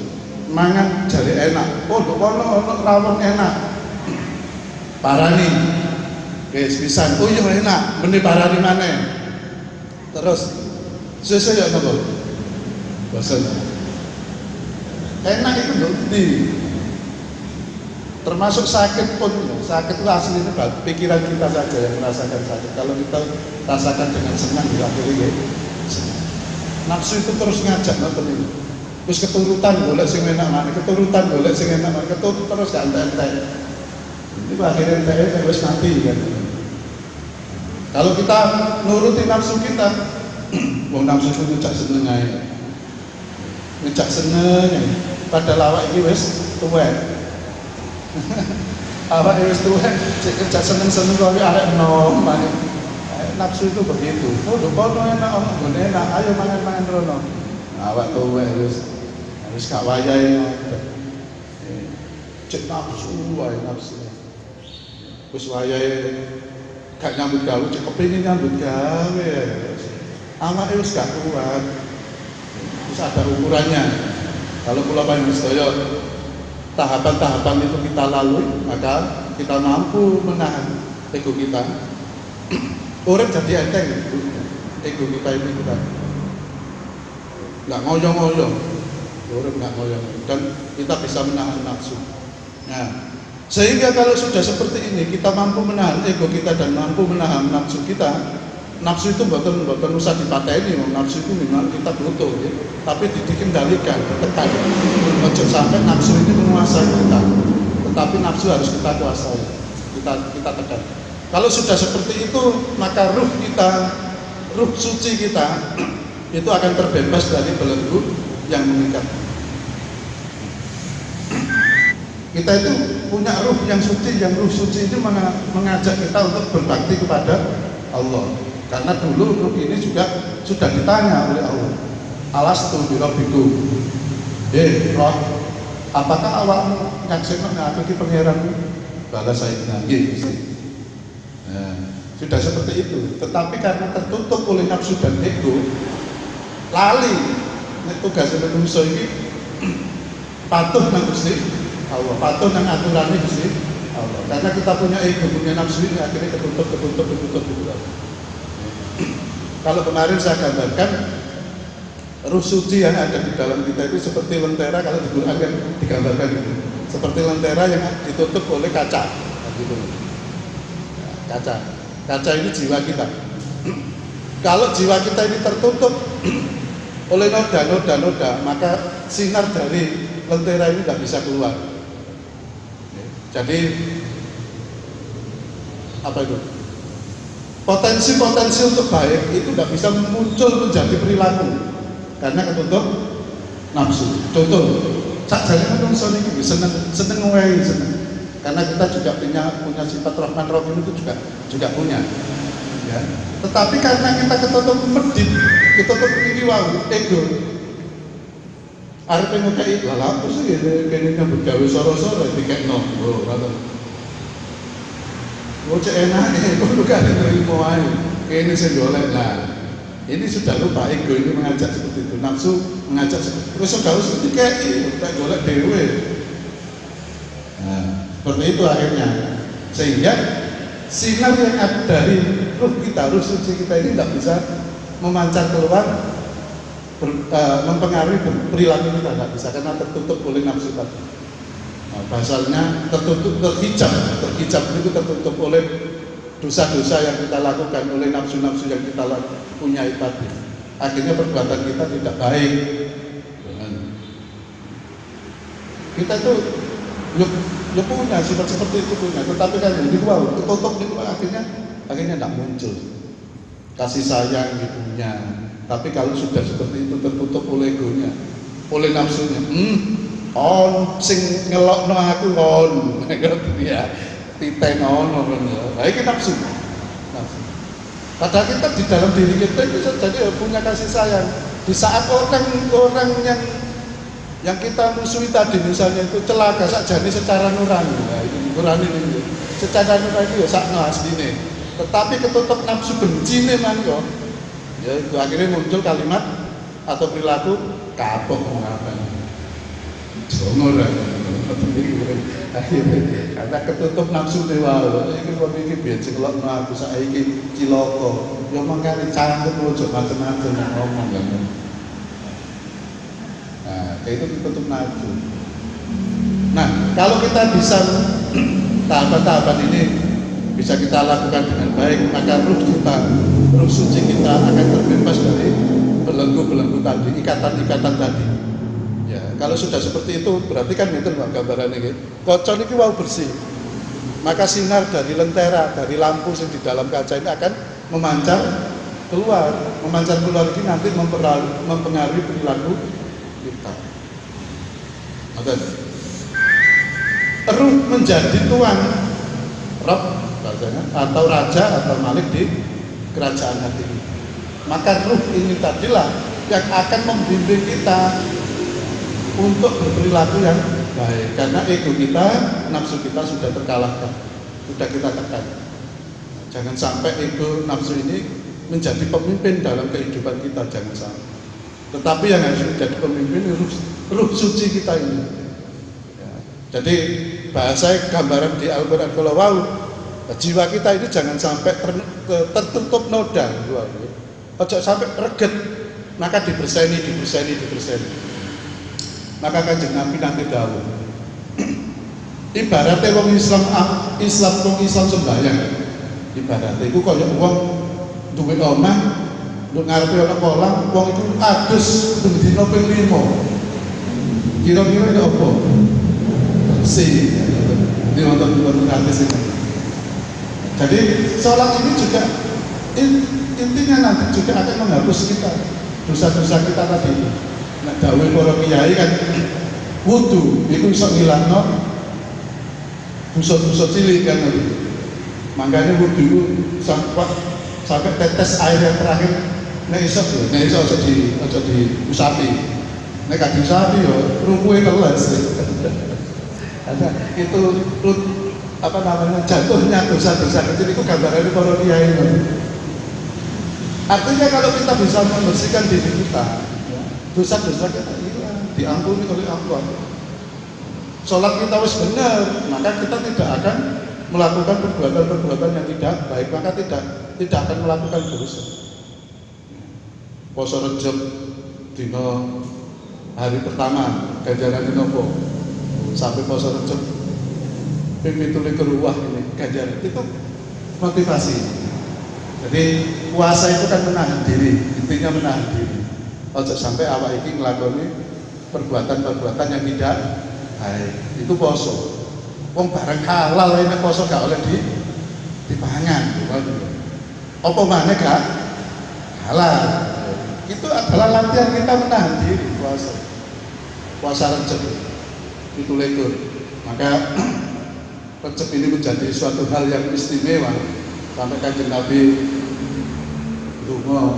Mangan jari enak. Oh, ono rawon enak. Parani. Guys, bisa. Oh iya enak. Meni parani maneh. Terus sesuai ya napa? Bosan. Enak itu nanti. Termasuk sakit pun, sakit itu aslinya pikiran kita saja yang merasakan sakit. Kalau kita rasakan dengan senang, akhirnya ya senang. Nafsu itu terus ngajak nonton ini. Terus keturutan golek sing enak mana, keturutan golek sing enak mana, keturut terus gak entek-entek. Ini akhirnya entek wis mati kan. Kalau kita nuruti nafsu kita, wong nafsu itu ngejak seneng ae. Ngejak seneng ae. Padahal awak iki wis tuwek. Awak wis tuwek, cek ngejak seneng-seneng kok arek enom. Nafsu itu begitu. Oh, kono enak, ono enak, ayo mangan-mangan rono. Awak tuwek wis gak wayahe. Cek nafsu wae nafsu. Wis wayahe gak nyambut gawe, cek kepengin nyambut gawe. Awake wis gak kuat. Wis ada ukurannya. Kalau kula panjenengan sedaya tahapan-tahapan itu kita lalui, maka kita mampu menahan ego kita. Orang jadi enteng, ego kita ini kita nggak ngoyong-ngoyong, orang nggak ngoyong, dan kita bisa menahan nafsu. Nah, sehingga kalau sudah seperti ini kita mampu menahan ego kita dan mampu menahan nafsu kita. Nafsu itu bukan usah dipateni, nafsu itu memang kita butuh, ya. Tapi dikendalikan, ditekan. Ojo sampai nafsu ini menguasai kita, tetapi nafsu harus kita kuasai, kita tekan. Kalau sudah seperti itu, maka ruh kita, ruh suci kita itu akan terbebas dari belenggu yang mengikat. Kita itu punya ruh yang suci, yang ruh suci itu mengajak kita untuk berbakti kepada Allah. Karena dulu ruh ini juga sudah ditanya oleh Allah. Alastu birabbikum. Roh, apakah awakmu nyakseni aku iki pangeranmu? Balas Sayyidina nggih. Sudah seperti itu. Tetapi karena tertutup oleh nafsu dan ego, lali tugas manusia ini patuh nang Gusti Allah, patuh nang aturan Gusti Allah. Karena kita punya ego, punya nafsu ini akhirnya ketutup. Kalau kemarin saya gambarkan ruh suci yang ada di dalam kita itu seperti lentera, kalau di Quran kan digambarkan gitu. Seperti lentera yang ditutup oleh kaca, gitu. Kaca ini jiwa kita. Kalau jiwa kita ini tertutup oleh noda, maka sinar dari lentera ini tidak bisa keluar. Jadi apa itu? Potensi untuk baik itu tidak bisa muncul menjadi perilaku karena ketutup nafsu. Contoh, sakjane menungso niki seneng wae seneng. Karena kita juga punya sifat Rahman Rahim itu juga punya. Ya. Tetapi karena kita ketutup medit, ketutup iki wae ego. Arep ngekeki lha apa sih kene nyambut gawe soro-soro dikekno. Oh, ngoten. Oh, cek enak nih, kok kan nerimo ae. Kene sing golek lah. Ini sudah lupa, ego ini mengajak seperti itu, nafsu mengajak seperti itu. Terus gak usah dikeki, tak golek dhewe. Nah, seperti itu akhirnya. Sehingga sinar yang ada dari ruh kita, ruh suci kita ini tidak bisa memancar keluar, mempengaruhi perilaku kita, tidak bisa karena tertutup oleh nafsu tadi. Nah, bahasanya tertutup, terhijab itu tertutup oleh dosa-dosa yang kita lakukan, oleh nafsu-nafsu yang kita punya tadi. Akhirnya perbuatan kita tidak baik. Kita itu ya punya sifat seperti itu punya, tetapi kan ini wow, tertutup itu akhirnya tidak muncul kasih sayang ibunya. Tapi kalau sudah seperti itu tertutup oleh egonya, oleh nafsunya, sing ngelokno aku kon, ya, titenono ngono. Lah iki nafsu. Padahal kita di dalam diri kita itu jadi punya kasih sayang. Di saat orang yang kita musuhi tadi misalnya itu celaka sakjane secara nurani. Nah, ini nurani ini. Secara nurani ya sakno asline. Tetapi ketutup nafsu bencine mangko. Ya itu akhirnya muncul kalimat atau perilaku kapok mengapa. Songo lah, akhirnya karena ketutup nafsu dewa, ini kalau mikir biasa kalau aku saiki ciloko, yo mangkane cangkem lo macam-macam ngomong kan. Nah, kayak itu ketutup nafsu. Nah, kalau kita bisa tahapan-tahapan ini bisa kita lakukan dengan baik, maka ruh suci kita akan terbebas dari belenggu-belenggu tadi, ikatan-ikatan tadi. Ya, kalau sudah seperti itu berarti kan itu gambaran ini. Kaca ini wow bersih. Maka sinar dari lentera, dari lampu yang di dalam kaca ini akan memancar keluar ini nanti mempengaruhi perilaku kita. Ruh menjadi tuan, Rob bahasanya, atau raja atau malik di kerajaan hati. Maka ruh ini tadilah yang akan membimbing kita untuk berperilaku yang baik, karena ego kita, nafsu kita sudah terkalahkan, sudah kita tekan. Jangan sampai ego nafsu ini menjadi pemimpin dalam kehidupan kita, jangan sampai. Tetapi yang harus menjadi pemimpin ruh suci kita ini. Ya. Jadi bahasa gambaran di Al-Quran kalau wow, jiwa kita ini jangan sampai tertutup noda, ojo sampai reget, maka diberseni. Maka Kanjeng Nabi nanti dawuh, ibaratnya wong Islam sembahyang, ibaratnya itu kaya wong duwe omah, nduk ngarepe ana kolam, wong itu adus dina ping 5. Kira-kira itu apa? Ini nonton artis ini. Jadi sholat ini juga intinya nanti juga akan menghapus kita dosa-dosa kita tadi. Nah, dawuh para kiai kan wudu itu iso ngilangno dosa-dosa cilik kan. Makanya wudu sampai tetes air yang terakhir nek iso aja diusapi. Nek gak diusapi yo rumpuhe teles. Itu apa namanya, jatuhnya dosa-dosa kecil itu gambarannya para kiai. Artinya kalau kita bisa membersihkan diri kita, dosa-dosa kita hilang, diampuni oleh Allah. Sholat kita wis benar, maka kita tidak akan melakukan perbuatan-perbuatan yang tidak baik, maka tidak akan melakukan dosa. Poso Rejab dino hari pertama ganjaran nopo sampai poso Rejab pimituling keruah ini ganjaran itu motivasi. Jadi puasa itu kan menahan diri, intinya menahan diri. Ojo sampai awak iki nglakoni perbuatan-perbuatan yang tidak baik. Itu poso. Wong barang halal ini poso gak oleh dipangan. Apa maneh gak halal. Itu adalah latihan kita menahan diri puasa. Puasa Rejab itu legur. Maka Rejab ini menjadi suatu hal yang istimewa. Sampai Kanjeng Nabi donga,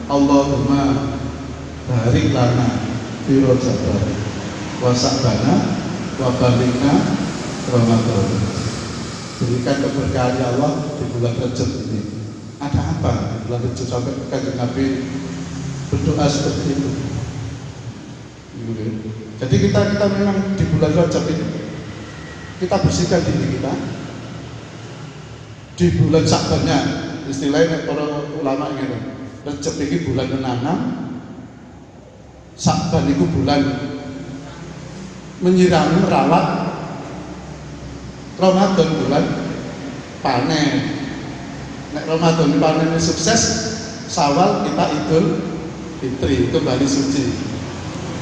Allahumma barik lana fi Rajab wa Sa'bana wa balighna Ramadan. Berikan keberkahan ya Allah di bulan Rajab ini. Ada apa di bulan Rajab sampai Kanjeng Nabi berdoa seperti itu? Jadi kita memang di bulan Rajab ini kita bersihkan diri kita. Di bulan Sa'bannya, istilahnya para ulama ini, Rejab ini bulan menanam, Sa'ban itu bulan menyirami, merawat, Ramadan bulan panen. Nek Ramadan panen sukses, Syawal kita Idul Fitri, kembali suci,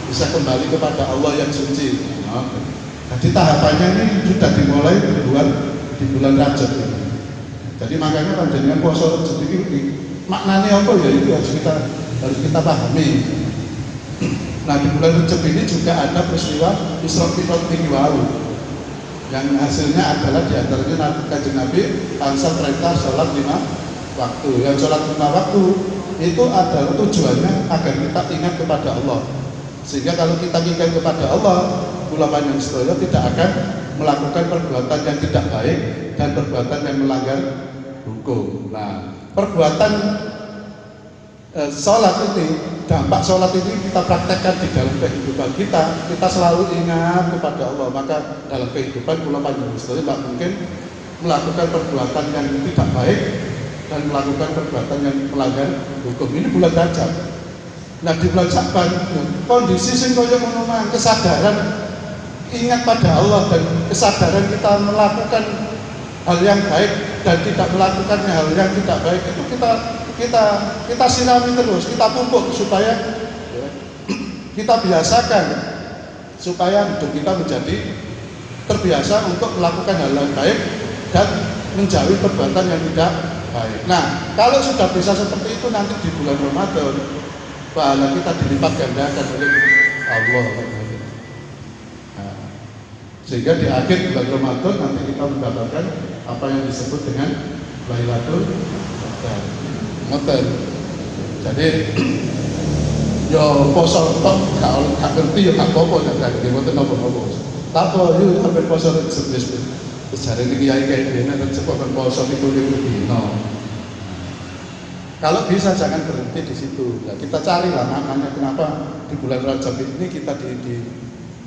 bisa kembali kepada Allah yang suci. Jadi tahapannya ini sudah dimulai di bulan Rajab ini. Jadi makanya panjenengan puasa Rejab iki maknanya apa ya, itu harus kita pahami. Nah, di bulan Rejab ini juga ada peristiwa Isra Mi'raj wau yang hasilnya adalah diantaranya Kanjeng Nabi tansah perintah sholat 5 waktu. Yang sholat 5 waktu itu adalah tujuannya agar kita ingat kepada Allah, sehingga kalau kita ingat kepada Allah, ulama yang sedaya tidak akan melakukan perbuatan yang tidak baik dan perbuatan yang melanggar hukum. Nah, perbuatan sholat ini, dampak sholat ini kita praktekkan di dalam kehidupan kita. Kita selalu ingat kepada Allah, maka dalam kehidupan ulama yang sedaya tidak mungkin melakukan perbuatan yang tidak baik dan melakukan perbuatan yang melanggar hukum. Ini bulan Rajab. Nah, di bulan Sa'ban kondisi sing kaya ngono, kesadaran ingat pada Allah dan kesadaran kita melakukan hal yang baik dan tidak melakukan hal yang tidak baik itu kita sirami terus, kita pupuk supaya kita biasakan supaya hidup kita menjadi terbiasa untuk melakukan hal yang baik dan menjauhi perbuatan yang tidak baik. Nah, kalau sudah bisa seperti itu nanti di bulan Ramadan pahala kita dilipat gandakan oleh Allah. Nah, sehingga di akhir bulan Ramadan nanti kita mendapatkan apa yang disebut dengan Lailatul Qadar. Jadi yo poso tok gak ngerti yo gak apa-apa nek mboten apa-apa. Tapi yo sampe poso sebes. Sejarah ini kiai dene nek cepet poso niku dino. Kalau bisa jangan berhenti di situ. Nah, kita carilah maknanya kenapa di bulan Rajab ini kita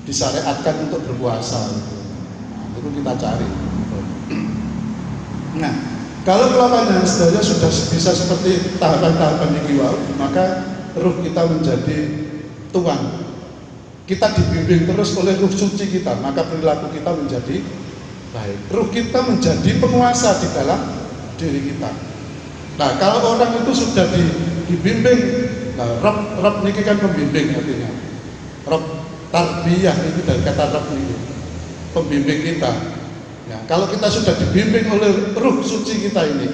disyariatkan untuk berpuasa. Itu kita cari. Nah, kalau kelapanya sebenarnya sudah bisa seperti tahapan-tahapan ini, maka ruh kita menjadi tuan. Kita dibimbing terus oleh ruh suci kita, maka perilaku kita menjadi baik. Ruh kita menjadi penguasa di dalam diri kita. Nah, kalau orang itu sudah dibimbing, nah, Rob ini kan pembimbing artinya. Rob tarbiyah itu dari kata Rob ini, pembimbing kita. Ya, kalau kita sudah dibimbing oleh ruh suci kita ini,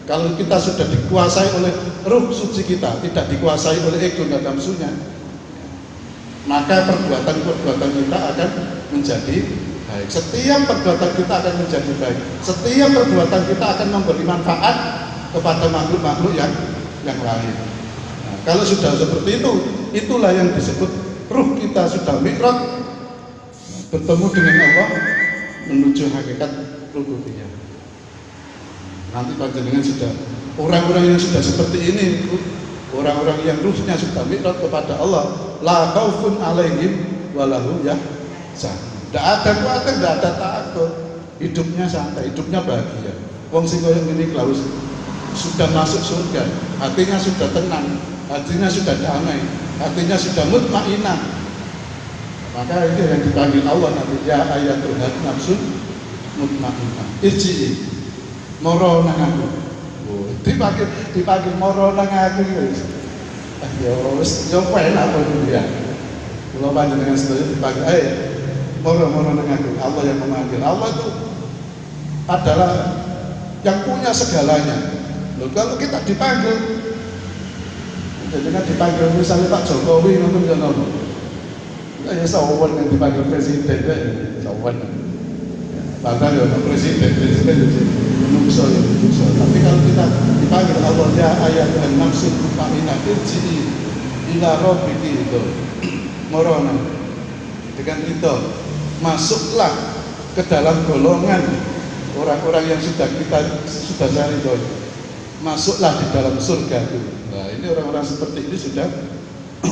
kalau kita sudah dikuasai oleh ruh suci kita, tidak dikuasai oleh ego dan nafsunya, maka perbuatan-perbuatan kita akan menjadi baik. Setiap perbuatan kita akan menjadi baik. Setiap perbuatan kita akan memberi manfaat kepada makhluk-makhluk yang lain. Nah, kalau sudah seperti itu, itulah yang disebut ruh kita sudah mikrot, bertemu dengan Allah, menuju hakikat rububiyah. Nanti panjenengan sudah orang-orang yang sudah seperti ini, orang-orang yang ruhnya sudah mikrot kepada Allah, la khaufun alaihim walahum yahzanun. Tidak ada khawatir, tidak ada takut, hidupnya santai, hidupnya bahagia. Wong sing koyo ngene klaus sudah masuk surga, hatinya sudah tenang, hatinya sudah damai, hatinya sudah mutmainah. Maka itu yang dipanggil Allah nanti, ya ayatul nafsun mutmainah irji'i moro nang aku. Oh, dipanggil moro nang aku wis. Yo wis yo enak apa ya. Kula panjenengan sedaya dipanggil moro nang aku. Allah yang memanggil. Allah itu adalah yang punya segalanya. Loh, kalau kita dipanggil, jangan dipanggil misalnya Pak Jokowi ngono ya nopo. Ya sawan yang dipanggil presiden ya sawan. Padahal ya presiden menungso. Tapi kalau kita dipanggil Allah ya ayat dan nafsu mutmainah irji'i ila rabbiki itu morona. Dengan itu masuklah ke dalam golongan orang-orang yang sudah cari itu. Masuklah di dalam surga itu. Nah, ini orang-orang seperti ini sudah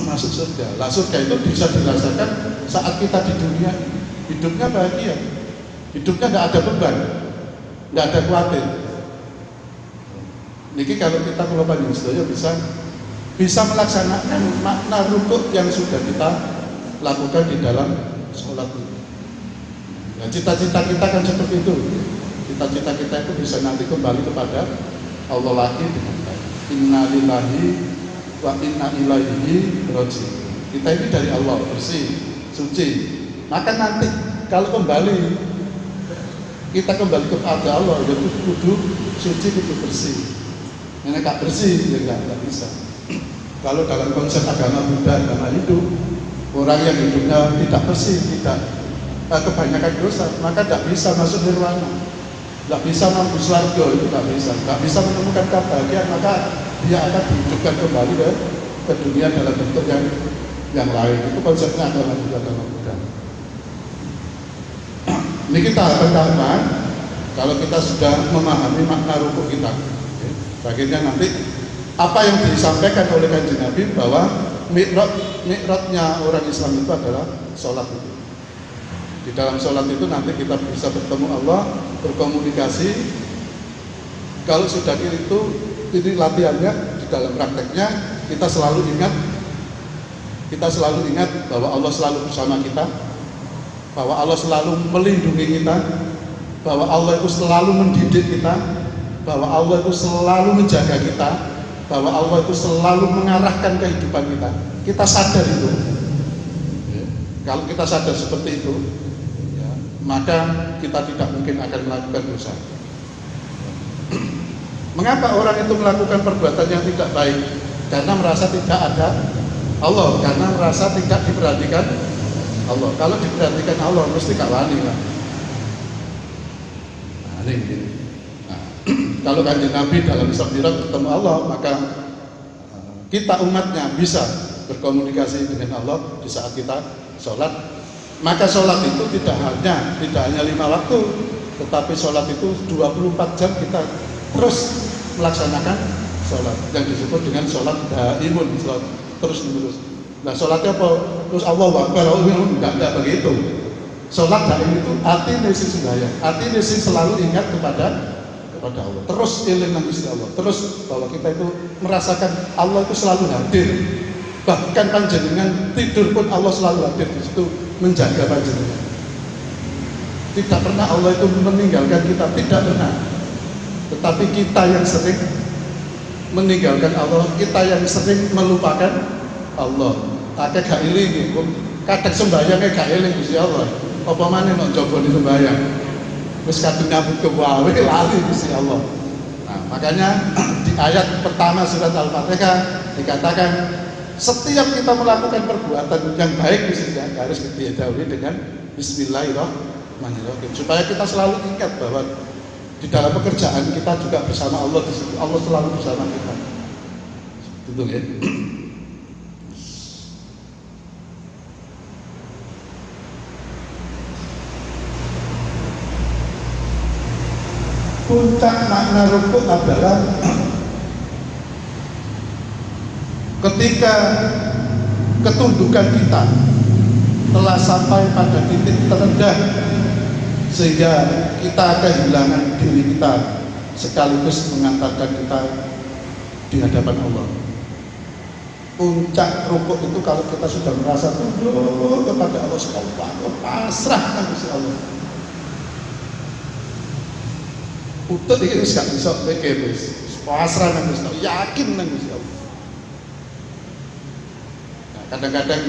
masuk surga. Lah surga itu bisa dirasakan saat kita di dunia, hidupnya bahagia, hidupnya tidak ada beban, tidak ada khawatir. Niki kalau kita panjenengan sedaya bisa melaksanakan makna rukuk yang sudah kita lakukan di dalam sholat ini. Nah, cita-cita kita kan seperti itu. Cita-cita kita itu bisa nanti kembali kepada Allah lagi dengan baik. Inna lillahi wa inna ilaihi raji'un. Kita ini dari Allah, bersih, suci. Maka nanti kalau kita kembali kepada Allah, itu kudu suci, kudu bersih. Ini gak bersih, ya gak bisa. Kalau dalam konsep agama Buddha, agama Hindu, orang yang hidupnya tidak bersih, tidak kebanyakan dosa, maka tidak bisa masuk nirwana. Tidak bisa mampu surga, itu tidak bisa menemukan kebahagiaan, maka dia akan dihidupkan kembali ke dunia dalam bentuk yang lain. Itu konsepnya agama Buddha. Ini kita tahapan kalau kita sudah memahami makna rukuk kita. Bagiannya nanti apa yang disampaikan oleh Kanjeng Nabi bahwa mi'rajnya orang Islam itu adalah sholat itu. Di dalam sholat itu nanti kita bisa bertemu Allah, berkomunikasi. Kalau sudah itu ini latihannya di dalam prakteknya kita selalu ingat bahwa Allah selalu bersama kita. bahwa Allah selalu melindungi kita, bahwa Allah itu selalu mendidik kita, bahwa Allah itu selalu menjaga kita, bahwa Allah itu selalu mengarahkan kehidupan kita. Kita sadar itu. Kalau kita sadar seperti itu, ya, maka kita tidak mungkin akan melakukan dosa. Mengapa orang itu melakukan perbuatan yang tidak baik? Karena merasa tidak ada Allah, karena merasa tidak diperhatikan Allah. Kalau diperhatikan Allah, mesti gak wani lah. Nah, ini. Nah, kalau Kanjeng Nabi dalam Isra Mi'raj ketemu Allah, maka kita umatnya bisa berkomunikasi dengan Allah di saat kita sholat. Maka sholat itu tidak hanya 5 waktu, tetapi sholat itu 24 jam kita terus melaksanakan sholat yang disebut dengan sholat daimun, sholat terus menerus. Nah, sholatnya apa? Terus Allahu Akbar, enggak begitu. Sholat daim itu artinya sing sembahyang, artinya sing selalu ingat kepada Allah, terus eling nang Gusti Allah, terus bahwa kita itu merasakan Allah itu selalu hadir. Bahkan panjenengan tidur pun Allah selalu hadir di situ menjaga panjenengan. Tidak pernah Allah itu meninggalkan kita, tidak pernah. Tetapi kita yang sering meninggalkan Allah, kita yang sering melupakan Allah. Akeh gak eling, kadang sembahyangnya gak eling Gusti Allah. Apa maneh nek coba disembahyang. Wis kadung nyambut ke wae lali Gusti Allah. Nah, makanya di ayat pertama surat Al-Fatihah dikatakan setiap kita melakukan perbuatan yang baik misalnya harus didahului dengan Bismillahirrahmanirrahim, supaya kita selalu ingat bahwa di dalam pekerjaan kita juga bersama Allah, di situ Allah selalu bersama kita. Betul ya? Puncak makna rukuk adalah ketika ketundukan kita telah sampai pada titik terendah sehingga kita kehilangan diri kita sekaligus mengantarkan kita di hadapan Allah. Puncak rukuk itu kalau kita sudah merasa tunduk kepada Allah subhanahu, pasrah kepada Allah. Utut iki wis gak bisa pikir wis. Pasrah nang Gusti Allah, yakin nang Gusti Allah. Nah, kadang-kadang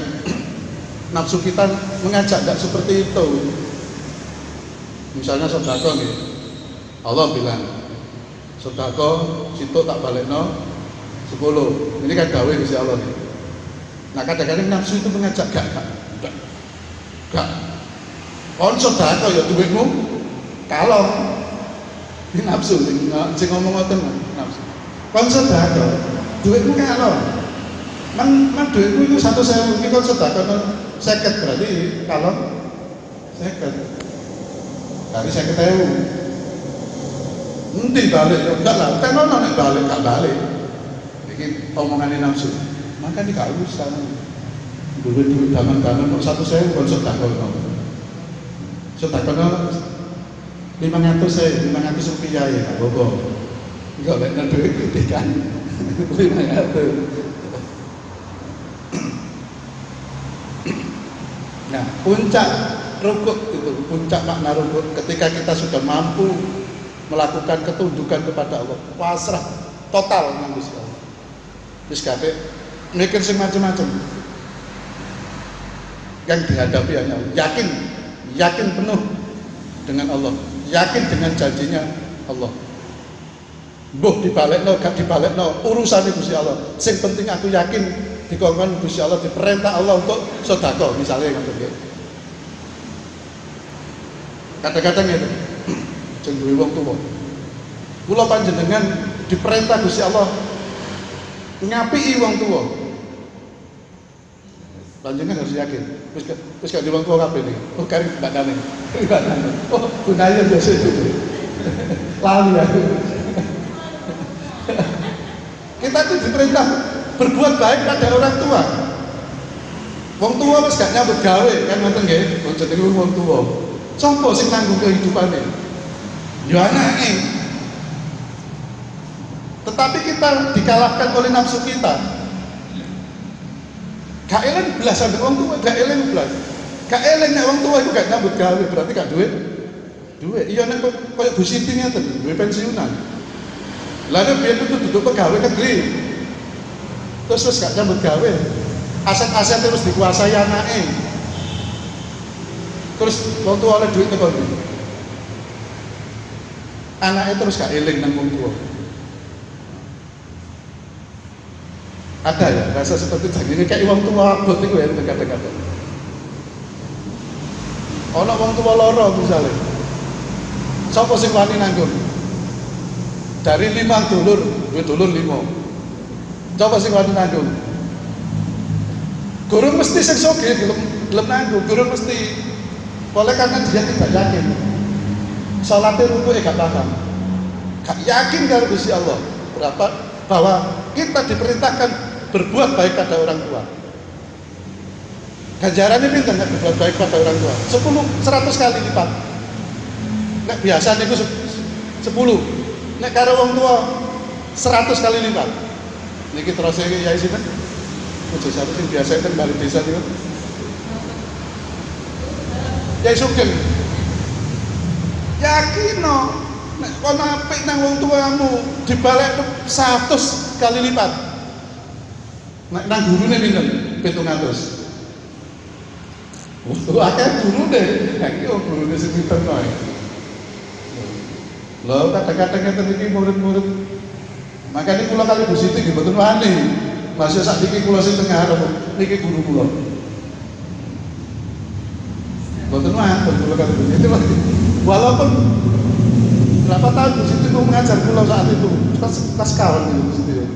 nafsu kita mengajak enggak seperti itu. Misalnya sedekah nggih. Allah bilang, sedekah situ tak balekno 10. Ini kan gawe Gusti Allah nih. Nah, kadang-kadang nafsu itu mengajak enggak. Kon sedekah ya duitmu kalau ini nafsu, sing ngomong ngoten nafsu. Kon sedekah, duitmu kalau man duitmu itu 1.000, iki kon sedekah 50 berarti kalau 50. Dari 50.000. Nanti balik, enggak lah, kan ono nek balik gak balik. Iki omongane nafsu. Maka ini gak usah. Duit daman-daman kok 1.000 kon sedekah. Sedekah 500 rupiah ya, Kak Bobo. Enggak lek duit gede kan. 500. Nah, puncak rukuk itu, puncak makna rukuk ketika kita sudah mampu melakukan ketundukan kepada Allah, pasrah total nang Gusti Allah. Wis kabeh mikir sing macam-macam. Yang dihadapi hanya yakin penuh dengan Allah. Yakin dengan janjinya Allah. Mbah dibalekno gak dibalekno urusane Gusti Allah. Sing penting aku yakin dikongkon Gusti Allah, diperintah Allah untuk sedekah misalnya ngoten nggih. Kadang-kadang itu sing duwe wong tuwa. Kula panjenengan diperintah Gusti Allah ngapiki wong tuwa. Panjenengan harus yakin. Wis gak di wong tuwa kabeh niki. Oh kari badane. Oh gunanya biasa itu. Lali aku. Kita itu diperintah berbuat baik pada orang tua. Wong tua wis gak nyambut gawe kan ngoten nggih. Wong jenenge wong tua. Sopo sing nanggung kehidupane? Ya anake. Tetapi kita dikalahkan oleh nafsu kita. Gak eling belas sampai wong tua, gak eling belas. Gak eling nek wong tua iku gak nyambut gawe, berarti gak duit. Iya nek koyo Bu Siti ngeten, duwe pensiunan. Lah nek biyen itu duduk pegawai negeri. Terus gak nyambut gawe. Aset-aset terus dikuasai anake. Terus wong tua oleh duit teko ndi? Anaknya terus gak eling nang wong tua. Ada ya rasa seperti ini kayak wong tua abot iku ya kadang-kadang. Ana wong tua loro misalnya. Sapa sing wani nanggung? Dari 5 dulur, duwe dulur 5. Coba sing wani nanggung. Guru mesti sing sugih gelem nanggung, guru mesti. Oleh karena dia tidak yakin. Salatnya rukuke gak paham. Gak yakin karo Gusti Allah. Bahwa kita diperintahkan berbuat baik pada orang tua. Ganjarannya pinter nggak berbuat baik pada orang tua? 100 kali lipat. Nek biasa niku 10. Nek karo wong tua 100 kali lipat. Niki terus iki ya sinten? Ojo satu sing biasa ten bali desa niku. Ya sugeng. Yakin no. Nek kono apik nang wong tuamu dibalik 100 kali lipat. Nek nang gurune pinten? 700. Akeh gurune. Iki gurune sing pinten noe. Lho kadang-kadang ngeten iki murid-murid. Makane kula kali Bu Siti nggih mboten wani. Masih sak niki kula sing tengah arep niki guru kula. Mboten wani kula kali Bu Siti. Walaupun berapa tahun Bu Siti mengajar kula saat itu. Kelas kawan Bu Siti.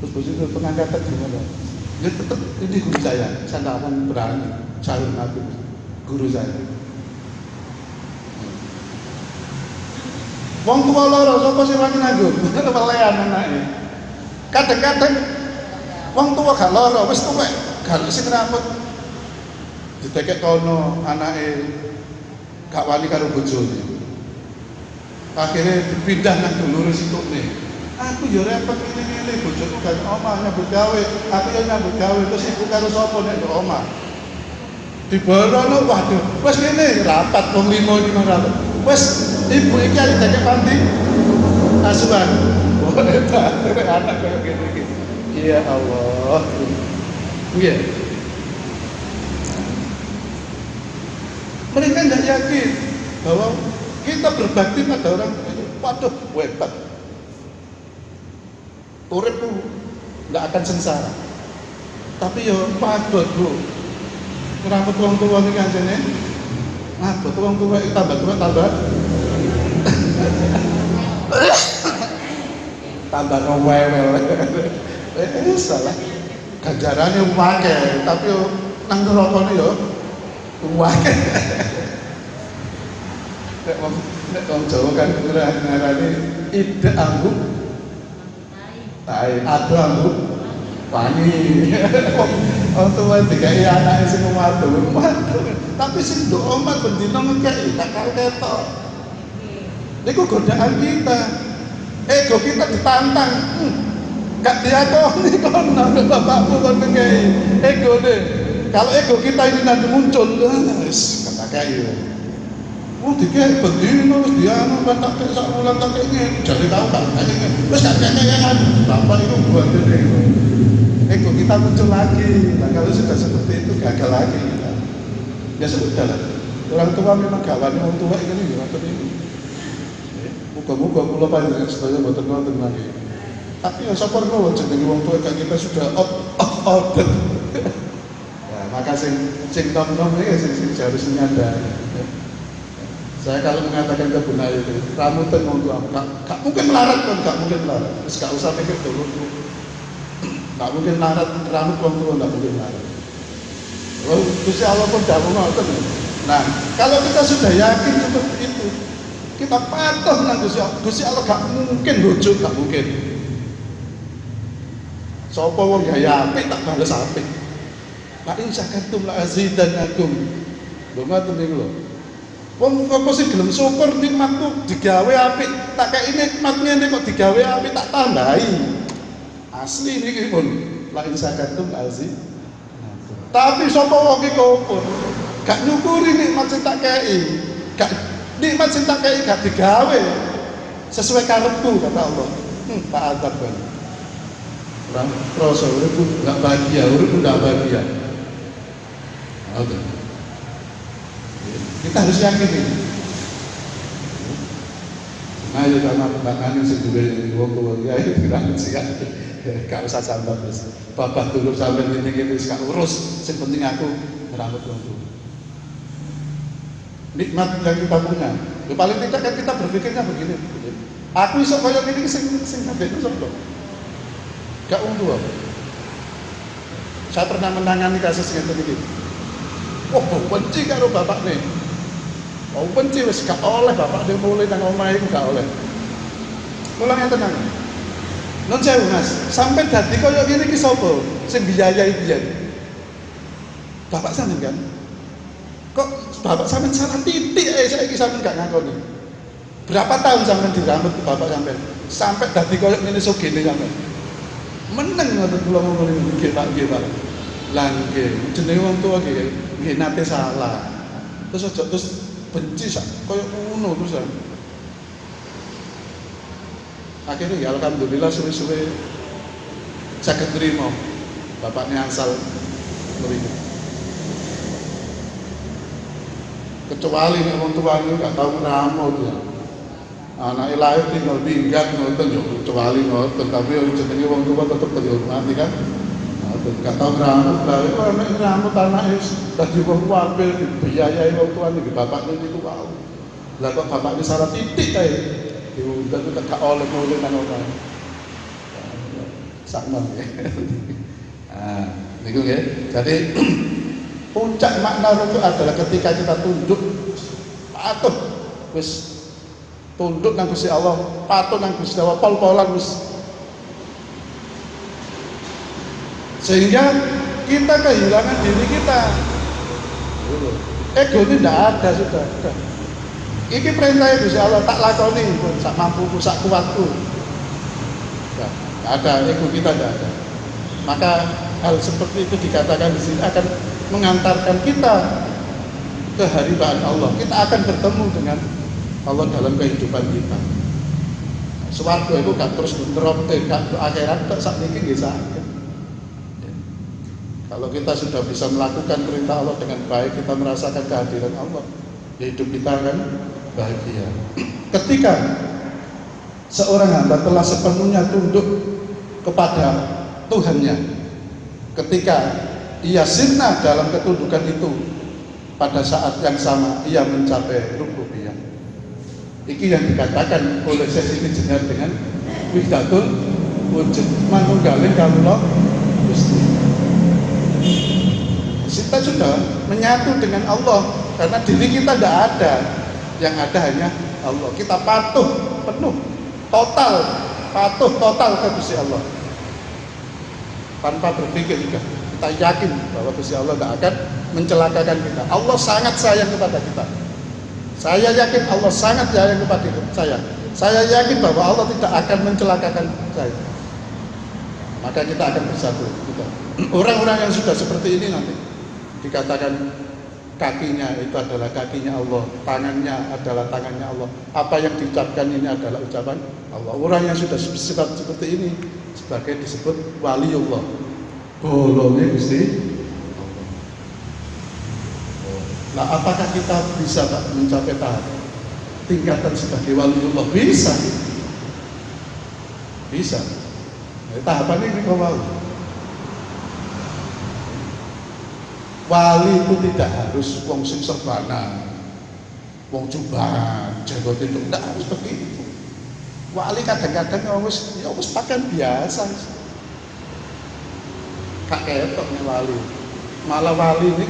Terus Bu Siti pengangkatan gimana? Ya tetap ini guru saya tidak akan berani cari nabi guru saya. Wong tua loro sapa sing wani nanggung? Pelean anake. Kadang-kadang wong tua gak loro wis tuwek, gak sing rambut ditekek kono anake gak wani karo bojone. Akhirnya dipindah nang dulur situkne. Aku yo repot ngene-ngene bojoku gak omah nyambut gawe, aku yo nyambut gawe terus ibu karo sapa nek ndok omah. Diborono waduh, wis ngene rapat wong 5 iki rapat. Wis ibu iki arep dadi panti asuhan. Boleh ta anak koyo ngene iki. Ya Allah. Nggih. Mereka tidak yakin bahwa kita berbakti pada orang itu, waduh, hebat. Urip tuh nggak akan sengsara. Tapi yo padot Bu. Rambut wong tuwa iki kancene. Padot wong tuwa iki tambah tua tambah tambah ngewel. Salah. Ganjarane akeh, tapi yo nang nerakane yo akeh. Nek wong Jawa kan ngarani ide anggung ada ambuk wani. Wong tuwa digawe anake sing matur. Tapi sing ndok omah bendina ngekeki gak karo ketok. Niku godaan kita. Ego kita ditantang. Gak diakoni kono bapakmu kon ngekeki. Egone. Kalau ego kita ini nanti muncul, wis kata kaya. Oh dikek bendina wis dianu tak kek sak wulan tak kek ngene jare tau tak kek wis gak kek-kekan bapak itu buatene ego kita muncul lagi. Nah kalau sudah seperti itu gagal lagi kita. Ya sudah lah, orang tua memang gak wani wong tua iki lho ngoten iki. Muga-muga kula panjenengan sedaya mboten wonten lagi. Tapi ya sapa kok jenenge wong tua gak kita sudah out. Ya maka sing nom-nom iki sing harusnya nyadari. Saya kalau mengatakan ke Bu Nayu itu, rambutan wong tua, gak mungkin melarat kan, gak mungkin melarat. Terus gak usah mikir dulu, gak mungkin melarat, rambut wong tua gak mungkin melarat. Oh, Gusti Allah pun dah ngoten. Nah, kalau kita sudah yakin seperti itu, kita patuh nang Gusti Allah gak mungkin rujuk, gak mungkin. Sapa wong gaya apik tak bales apik. La in syakartum la azidannakum. Lho ngoten niku lho. Wong apa sih gelem syukur nikmatku digawe apik, tak kei nikmat ngene kok digawe apik tak tambahi. Asli niki pun la in syakartum azim. Tapi sapa wong iki kok gak nyukuri nikmat sing tak kei, gak nikmat sing tak kei gak digawe sesuai karepku kata Allah. Pak adab kan. Orang kroso urip gak bahagia, urip gak bahagia. Oke. Kita harus yakin ini. Ayo sama tangan sing duwe wong tuwa ya itu kira sih gak usah sambat wis. Bapak dulu sampai ngene wis gak urus, sing penting aku ngerawat wong tuwa. Nikmat yang kita punya. Ya, paling tidak kan kita berpikirnya begini. Aku iso koyo ngene iki sing ngabekno sapa? Gak wong tuwa. Saya pernah menangani kasus ngene iki. Oh, benci karo bapakne. Oh, benci wis gak oleh bapakne mulai nang omahe iku gak oleh. Mulang yang tenang. Non sewu Mas, sampai dadi koyo ngene iki sapa sing biayai biyen? Bapak sampean kan? Kok bapak sampean salah titik saiki sampean gak ngakoni. Berapa tahun sampean dirambut bapak sampean? Sampai dadi koyo ngene sugene sampean. Meneng ngoten kula ngomong nggih Pak, nggih Pak. Lah nggih, jenenge wong tuwa nggih nate salah. Terus aja terus benci sak koyo ngono terus. Akhirnya ya alhamdulillah suwe-suwe saged nrimo bapaknya asal mriku. Kecuali nek wong tuane gak tau ngramut ya. Anake lahir tinggal minggat ngoten yo kecuali ngoten, tapi jenenge wong tua tetep dihormati kan. Gak tau ngramut lah, kok nek ngramut anake dadi wong apil dibiayai wong tuane iki bapakne niku wae. Lah kok bapakne salah titik kae. Diundang itu gak oleh-oleh nang orang. Sakno nggih. Niku nggih. Jadi puncak makna rukuk adalah ketika kita tunduk patuh wis tunduk nang Gusti Allah, patuh nang Gusti Allah, pol-polan wis. Sehingga kita kehilangan diri kita. Ego ini tidak ada sudah. Iki perintah Gusti Allah tak lakoni pun sak mampuku, sak kuatku. Ya, ada ego kita tidak ada. Maka hal seperti itu dikatakan di sini akan mengantarkan kita ke haribaan Allah. Kita akan bertemu dengan Allah dalam kehidupan kita. Swarga itu gak terus drop gak akhirat tak sak niki nggih saged. Kalau kita sudah bisa melakukan perintah Allah dengan baik, kita merasakan kehadiran Allah, hidup kita akan bahagia. Ketika seorang hamba telah sepenuhnya tunduk kepada Tuhannya, ketika ia sirna dalam ketundukan itu, pada saat yang sama ia mencapai rububiyah. Iki yang dikatakan oleh Syekh ini jenengan dengan wihdatul wujud, manunggaling kawula Gusti. Kita sudah menyatu dengan Allah karena diri kita tidak ada, yang ada hanya Allah. Kita patuh penuh, patuh total ke Gusti Allah tanpa berpikir juga. Kita yakin bahwa Gusti Allah tidak akan mencelakakan kita. Allah sangat sayang kepada kita. Saya yakin Allah sangat sayang kepada saya. Saya yakin bahwa Allah tidak akan mencelakakan saya. Maka kita akan bersatu. Orang-orang yang sudah seperti ini nanti dikatakan kakinya itu adalah kakinya Allah, tangannya adalah tangannya Allah. Apa yang diucapkan ini adalah ucapan Allah. Orang yang sudah sifat seperti ini sebagai disebut waliullah. Bolone Gusti Allah. Nah, apakah kita bisa Pak mencapai tahap tingkatan sebagai waliullah? Bisa. Bisa. Nah, tahapan ini kau mau. Wali itu tidak harus wong sing serbana, wong jubahan, jagot itu tidak harus begitu. Wali kadang-kadang ya wis pakaian biasa. Kak ketok nih wali. Malah wali ini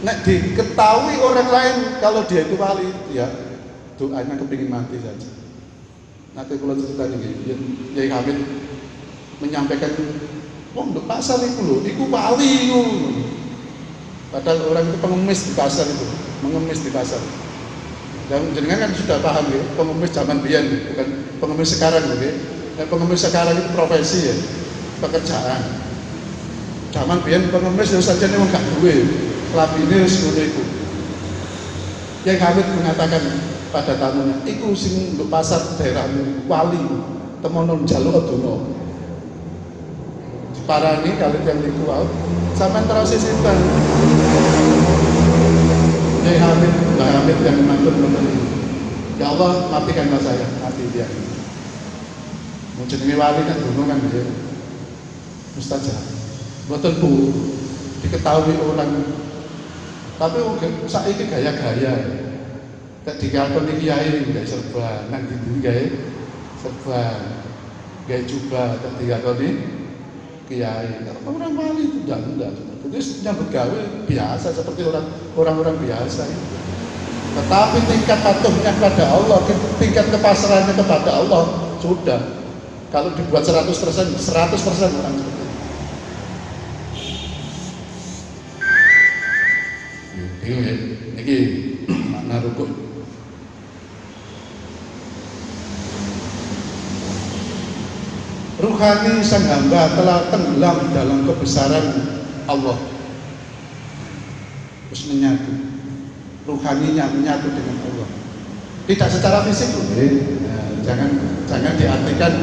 nek diketahui orang lain kalau dia itu wali, ya doanya kepingin mati saja. Nanti kalau cerita ini, Yai Hamid menyampaikan, wong nduk pasar itu loh, itu wali itu. Padahal orang itu pengemis di pasar itu, mengemis di pasar. Dan jenengan kan sudah paham ya, pengemis zaman biyen bukan pengemis sekarang gitu. Dan pengemis sekarang itu profesi ya, pekerjaan. Zaman biyen pengemis ya saja nih gak duwe, labine wis ngono iku. Yang Hamid mengatakan pada tamunya, iku sing nduk pasar daerahmu wali temono njaluk donga. Diparani kali yang niku wae sampean terus sinten. Yang Hamid, Mbah Hamid yang matur ngoten. Ya Allah, matikanlah saya, mati dia. Mau jenenge wali kan donga kan ya. Mustajab. Mboten Bu, diketahui orang. Tapi saiki gaya-gaya. Ketika aku nih kiai nggak serba, nanti dulu gaya serba, gaya juga. Ketika aku nih kiai, orang wali itu enggak. Itu nyambut gawe biasa seperti orang-orang biasa. Tetapi tingkat patuhnya kepada Allah, tingkat kepasrahannya kepada Allah sudah. Kalau dibuat 100% orang seperti itu. Ini makna rukun. Ruhani sang hamba telah tenggelam dalam kebesaran Allah. Terus menyatu. Ruhaninya menyatu dengan Allah. Tidak secara fisik, jangan diartikan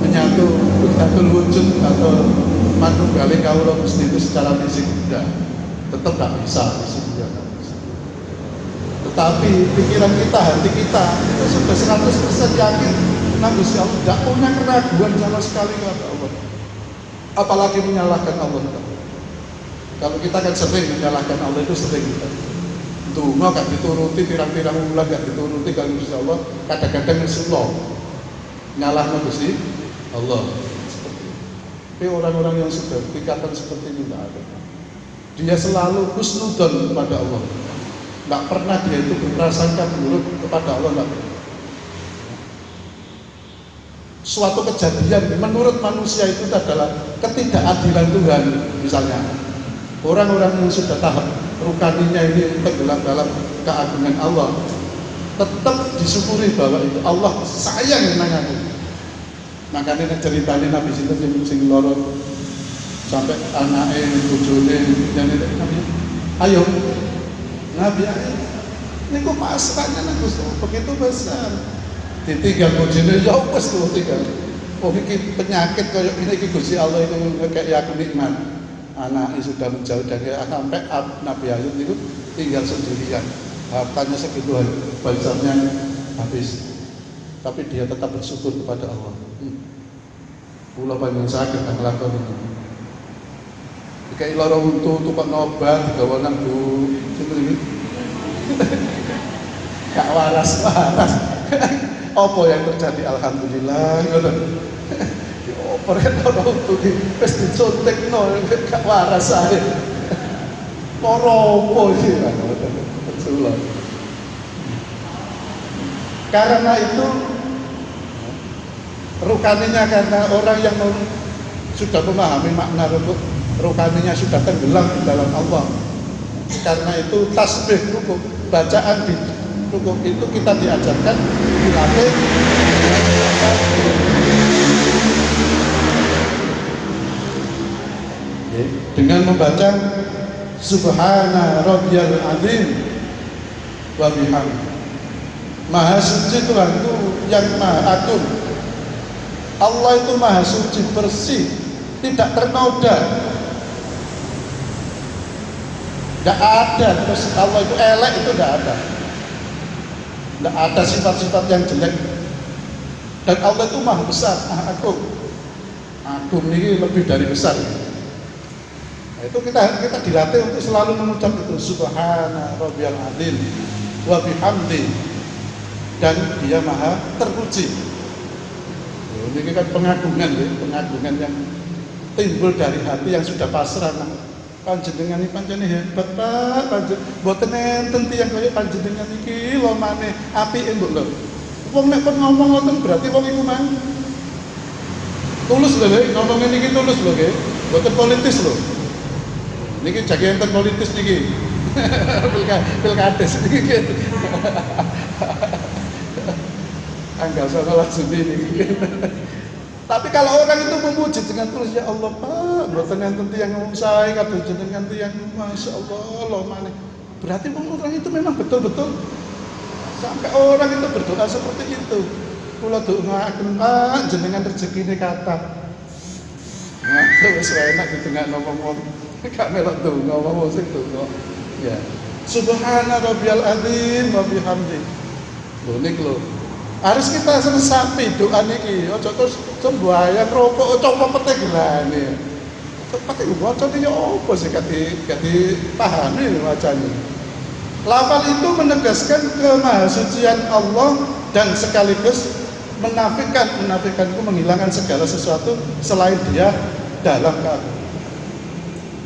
menyatu wujud atau manunggali kaulo Gusti itu secara fisik tidak. Tetap tidak bisa fisik juga tidak bisa. Tetapi pikiran kita, hati kita itu sudah 100% yakin nah Gusti Allah, tidak punya keraguan sama sekali kepada Allah. Apalagi menyalahkan Allah. Kalau kita kan sering menyalahkan Allah, itu sering kita. Dungo gak dituruti, pirang-pirang ulang gak dituruti kalau Gusti Allah, kadang-kadang Rasulullah nyalahkan Gusti Allah. Seperti itu. Tapi orang-orang yang sudah tingkatan seperti ini tidak ada. Dia selalu husnudon kepada Allah. Tidak pernah dia itu berprasangka buruk kepada Allah. Tidak. Suatu kejadian menurut manusia itu adalah ketidakadilan Tuhan. Misalnya orang-orang yang sudah tahap rukaninya ini tenggelam dalam keagungan Allah, tetap disyukuri bahwa itu Allah sayang menangani. Makanya ceritanya Nabi sing loro sampai anaknya, bojone, dan itu Nabi, ayo Nabi ayo, ini kok pasrahnya Nabi begitu besar, ditinggal bojone ya wes tuh tinggal. Oh ini penyakit kayak ini Gusti Allah itu kayak aku nikmat. Anaknya sudah menjauh dan sampai Nabi Ayub itu tinggal sendirian, hartanya segitu banyaknya habis, tapi dia tetap bersyukur kepada Allah. Kula panjenengan saged nglakoni ini. Kayak lara untu tukang obat digawa nang Bu sinten iki. Gak waras. Apa yang terjadi alhamdulillah ngoten. Dioper lara untu iki wis dicontekno gak waras ae. Lara apa iki ngoten. Betul. Karena itu rukaninya, karena orang yang sudah memahami makna rukaninya sudah tenggelam di dalam Allah. Karena itu tasbih rukuk, bacaan di rukuk itu kita diajarkan dilatih dengan membaca Subhana Rabbiyal Azim wa bihamdi. Maha suci Tuhanku yang maha agung. Allah itu maha suci, bersih, tidak ternoda. Tidak ada, terus Allah itu elek itu tidak ada. Tidak ada sifat-sifat yang jelek. Dan Allah itu maha besar, maha agung. Agung ini lebih dari besar. Nah, itu kita dilatih untuk selalu mengucap itu Subhana Rabbiyal Azim wa bihamdi, dan dia maha terpuji. Ini kan pengagungan ya, pengagungan yang timbul dari hati yang sudah pasrah. Panjenengan ini panjenengan hebat Pak, panjenengan mboten enten tiyang kaya panjenengan iki lho maneh apike mbok lho. Wong nek kon ngomong ngoten berarti wong iku mang tulus lho, ngomong niki tulus lho nggih. Mboten politis lho. Niki jage enten politis niki. Pilkades niki. Anggal 19 Juni ini. Tapi kalau orang itu memuji dengan tulus, ya Allah Pak, mboten enten tiyang ngomong sae kabeh jenengan tiyang Masya Allah loh maneh. Berarti orang itu memang betul-betul sampai orang itu berdoa seperti itu. Kula doaken Pak jenengan rezekine kathah. Nah, wis enak ditengahno wong gak melok donga wong sing donga. Ya. Subhana rabbiyal azim wa bihamdi. Lho niku lho. Harus kita resapi doa niki. Aja terus sembayang rokok coba petik gelane. Petik waca iki opo sih gak dipahami wacane. Lafal itu menegaskan kemahasucian Allah dan sekaligus menafikan itu menghilangkan segala sesuatu selain Dia dalam keagungan.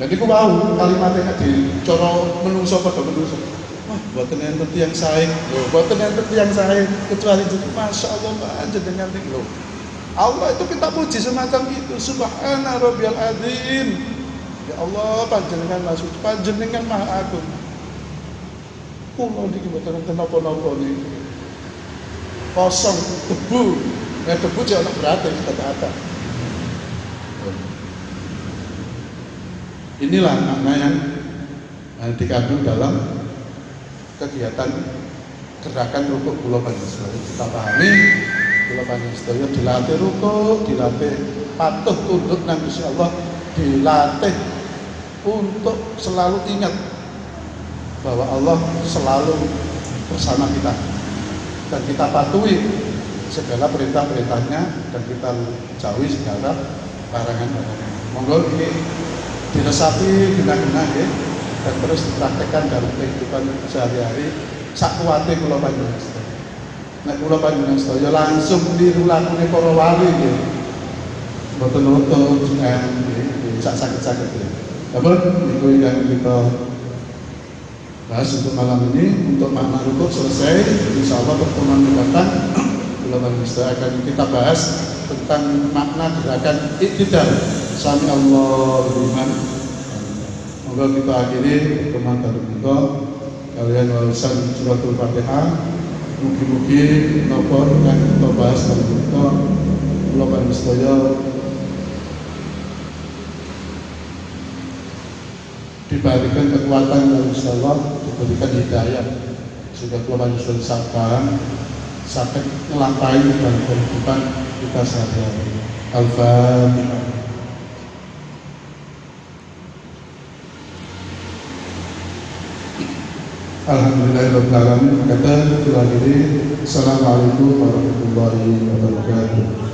Jadi aku mau kalimatnya di coro menungso pada menungso. Wah, buatan enten yang sae, buatan enten yang sae kecuali itu. Masya Allah aja dengan itu. Allah itu kita puji semacam itu. Subhana rabbiyal azim. Ya Allah, panjenengan masuk, panjenengan maha agung. Kulo niki mboten enten napa-napa niki. Kosong debu, debu jangan berarti kata-kata. Inilah makna yang dikandung dalam kegiatan gerakan rukuk kula panjenengan. Kita pahami kula panjenengan dilatih rukuk, dilatih patuh tunduk nang Gusti Allah, dilatih untuk selalu ingat bahwa Allah selalu bersama kita. Dan kita patuhi segala perintah-perintahnya dan kita jauhi segala larangan-larangannya. Monggo ini diresapi guna-guna ya, dan terus dipraktekkan dalam kehidupan sehari-hari sak kuwate kula panjenengan sedaya. Nek kula panjenengan sedaya langsung niru lakune para wali nggih. Mboten nutut sak saged-saged ya. Sampun niku ingkang kita bahas untuk malam ini. Untuk makna rukuk selesai, insya Allah pertemuan mendatang bulan Agustus akan kita bahas tentang makna gerakan iktidal. Sami Allahu liman. Moga kita akhiri pertemuan dari kita kalian wawasan suratul Fatihah. Mugi-mugi nopo yang kita bahas dari kita bulan Agustus diberikan kekuatan dari Allah, diberikan hidayah sehingga Tuhan Yesus paham sampai melampai dalam kehidupan kita sehari-hari. Al-Fatihah. Alhamdulillahirabbil alamin. Kata Assalamualaikum warahmatullahi wabarakatuh.